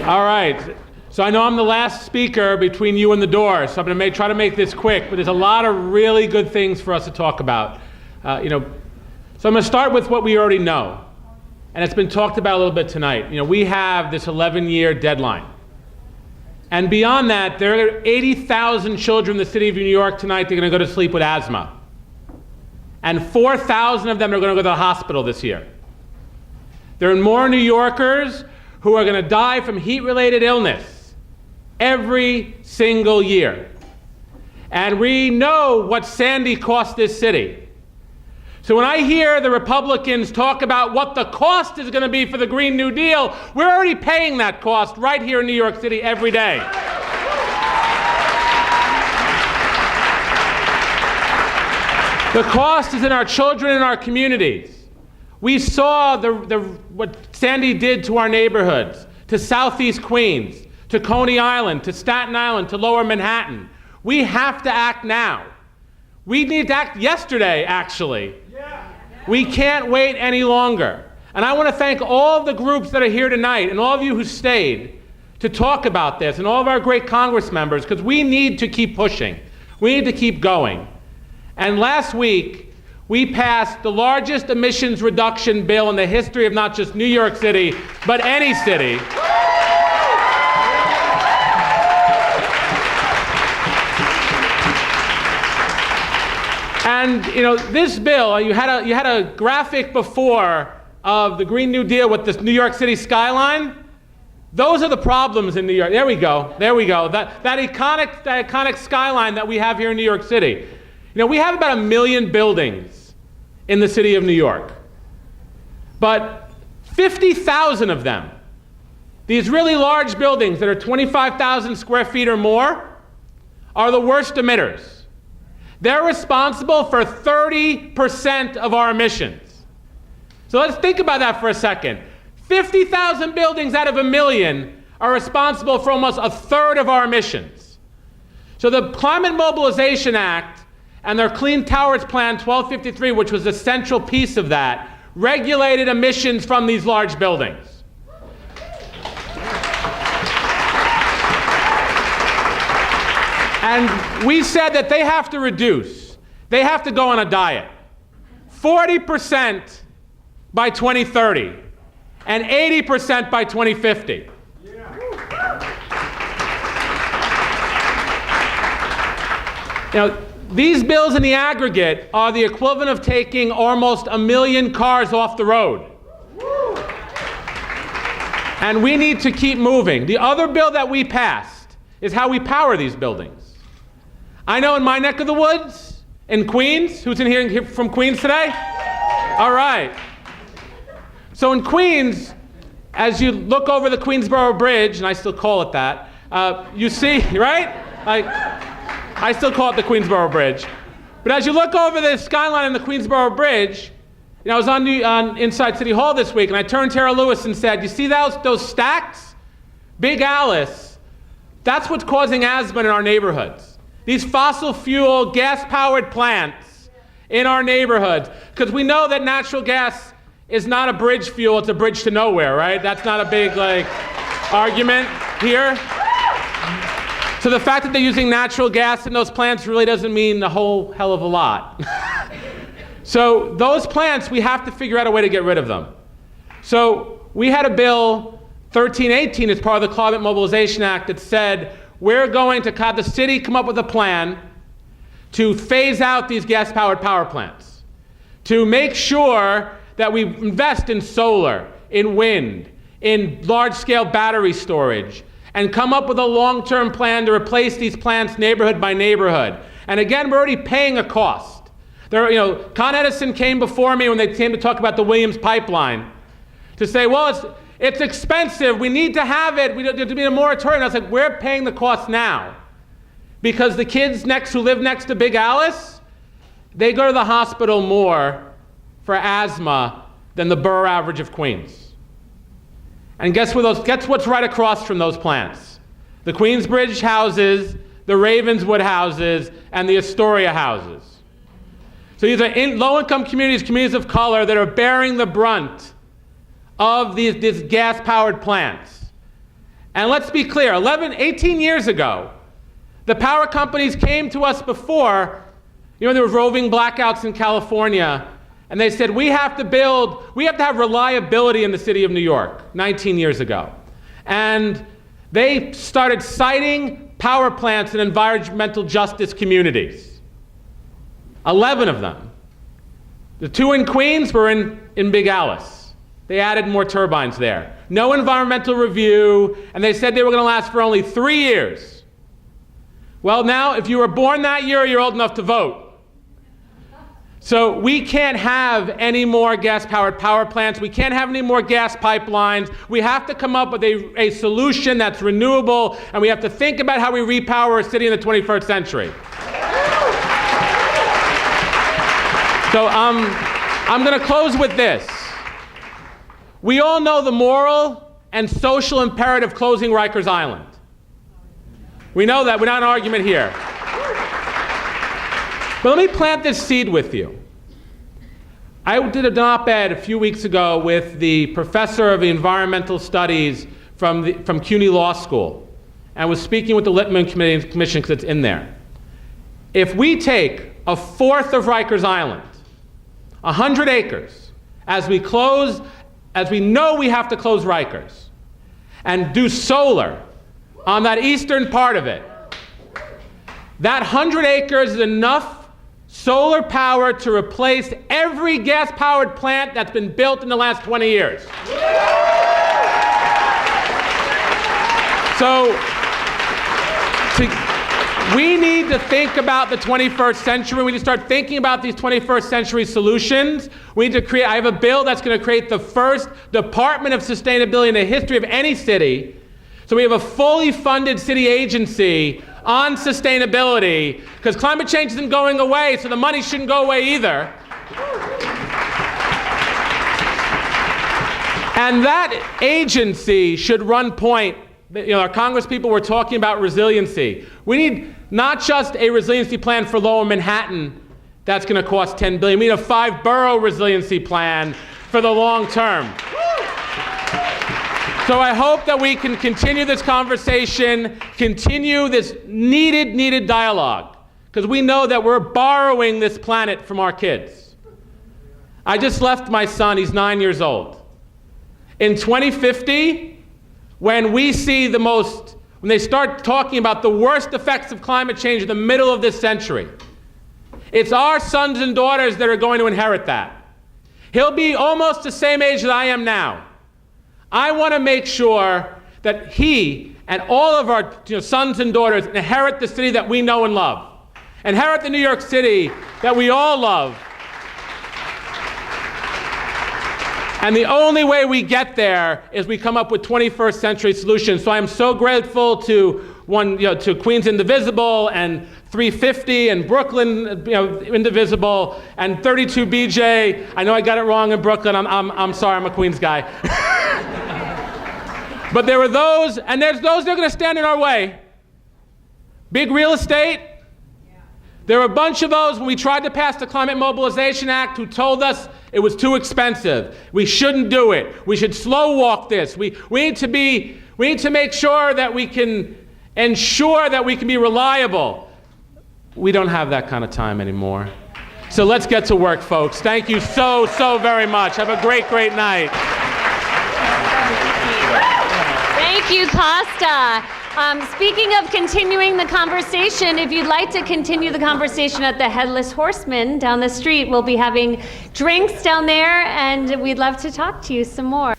All right. So I know I'm the last speaker between you and the door, so I'm going to try to make this quick, but there's a lot of really good things for us to talk about. So I'm going to start with what we already know, and it's been talked about a little bit tonight. We have this 11-year deadline. And beyond that, there are 80,000 children in the city of New York tonight that are going to go to sleep with asthma. And 4,000 of them are going to go to the hospital this year. There are more New Yorkers who are going to die from heat-related illness every single year. And we know what Sandy cost this city. So when I hear the Republicans talk about what the cost is going to be for the Green New Deal, we're already paying that cost right here in New York City every day. The cost is in our children and our communities. We saw what Sandy did to our neighborhoods, to Southeast Queens, to Coney Island, to Staten Island, to Lower Manhattan. We have to act now. We need to act yesterday, actually. We can't wait any longer. And I want to thank all of the groups that are here tonight and all of you who stayed to talk about this and all of our great Congress members, because we need to keep pushing. We need to keep going. And last week, we passed the largest emissions reduction bill in the history of not just New York City, but any city. And this bill, you had a graphic before of the Green New Deal with this New York City skyline. Those are the problems in New York. There we go. That iconic skyline that we have here in New York City. We have about 1 million buildings in the city of New York. But 50,000 of them, these really large buildings that are 25,000 square feet or more, are the worst emitters. They're responsible for 30% of our emissions. So let's think about that for a second. 50,000 buildings out of 1 million are responsible for almost a third of our emissions. So the Climate Mobilization Act and their Clean Towers Plan 1253, which was a central piece of that, regulated emissions from these large buildings. And we said that they have to reduce. They have to go on a diet. 40% by 2030 and 80% by 2050. These bills in the aggregate are the equivalent of taking almost 1 million cars off the road. And we need to keep moving. The other bill that we passed is how we power these buildings. I know in my neck of the woods, in Queens, who's in here from Queens today? All right. So in Queens, as you look over the Queensboro Bridge, and I still call it that, you see, right? I still call it the Queensboro Bridge. But as you look over the skyline in the Queensboro Bridge, I was on inside City Hall this week, and I turned to Tara Lewis and said, you see those stacks? Big Alice, that's what's causing asthma in our neighborhoods. These fossil fuel, gas-powered plants in our neighborhoods. Because we know that natural gas is not a bridge fuel, it's a bridge to nowhere, right? That's not a big, argument here. So the fact that they're using natural gas in those plants really doesn't mean a whole hell of a lot. So those plants, we have to figure out a way to get rid of them. So we had a bill 1318 is part of the Climate Mobilization Act that said we're going to have the city come up with a plan to phase out these gas-powered power plants, to make sure that we invest in solar, in wind, in large-scale battery storage, and come up with a long-term plan to replace these plants neighborhood by neighborhood. And again, we're already paying a cost. Con Edison came before me when they came to talk about the Williams pipeline to say, well, it's expensive, we need to have it, we need to be a moratorium. I was like, we're paying the cost now. Because the kids who live next to Big Alice, they go to the hospital more for asthma than the borough average of Queens. And guess what's right across from those plants? The Queensbridge houses, the Ravenswood houses, and the Astoria houses. So these are low-income communities, communities of color that are bearing the brunt of these gas-powered plants. And let's be clear, 18 years ago, the power companies came to us before, there were roving blackouts in California, and they said, we have to have reliability in the city of New York, 19 years ago. And they started citing power plants in environmental justice communities. 11 of them. The 2 in Queens were in Big Alice. They added more turbines there. No environmental review, and they said they were going to last for only 3 years. Well, now, if you were born that year, you're old enough to vote. So we can't have any more gas-powered power plants. We can't have any more gas pipelines. We have to come up with a solution that's renewable, and we have to think about how we repower a city in the 21st century. So I'm going to close with this. We all know the moral and social imperative closing Rikers Island. We know that. We're not in an argument here. But let me plant this seed with you. I did an op-ed a few weeks ago with the professor of environmental studies from CUNY Law School, and was speaking with the Lieberman Commission because it's in there. If we take a fourth of Rikers Island, 100 acres, as we know we have to close Rikers, and do solar on that eastern part of it, that 100 acres is enough solar power to replace every gas-powered plant that's been built in the last 20 years. So we need to think about the 21st century. We need to start thinking about these 21st century solutions. We need to I have a bill that's going to create the first Department of Sustainability in the history of any city. So we have a fully funded city agency on sustainability, because climate change isn't going away, so the money shouldn't go away either. And that agency should run point. Our Congress people were talking about resiliency. We need not just a resiliency plan for Lower Manhattan that's going to cost $10 billion. We need a 5-borough resiliency plan for the long term. So I hope that we can continue this conversation, continue this needed dialogue, because we know that we're borrowing this planet from our kids. I just left my son, he's 9 years old. In 2050, when we see when they start talking about the worst effects of climate change in the middle of this century, it's our sons and daughters that are going to inherit that. He'll be almost the same age that I am now. I want to make sure that he and all of our sons and daughters inherit the city that we know and love. Inherit the New York City that we all love. And the only way we get there is we come up with 21st century solutions. So I'm so grateful to Queens Indivisible and 350 and Brooklyn Indivisible and 32 BJ. I know I got it wrong in Brooklyn. I'm sorry, I'm a Queens guy. But there were those, and there's those that are going to stand in our way. Big real estate. There were a bunch of those when we tried to pass the Climate Mobilization Act who told us it was too expensive. We shouldn't do it. We should slow walk this. We need to make sure that we can ensure that we can be reliable. We don't have that kind of time anymore. So let's get to work, folks. Thank you so very much. Have a great night. you, Costa. Speaking of continuing the conversation, if you'd like to continue the conversation at the Headless Horseman down the street, we'll be having drinks down there, and we'd love to talk to you some more.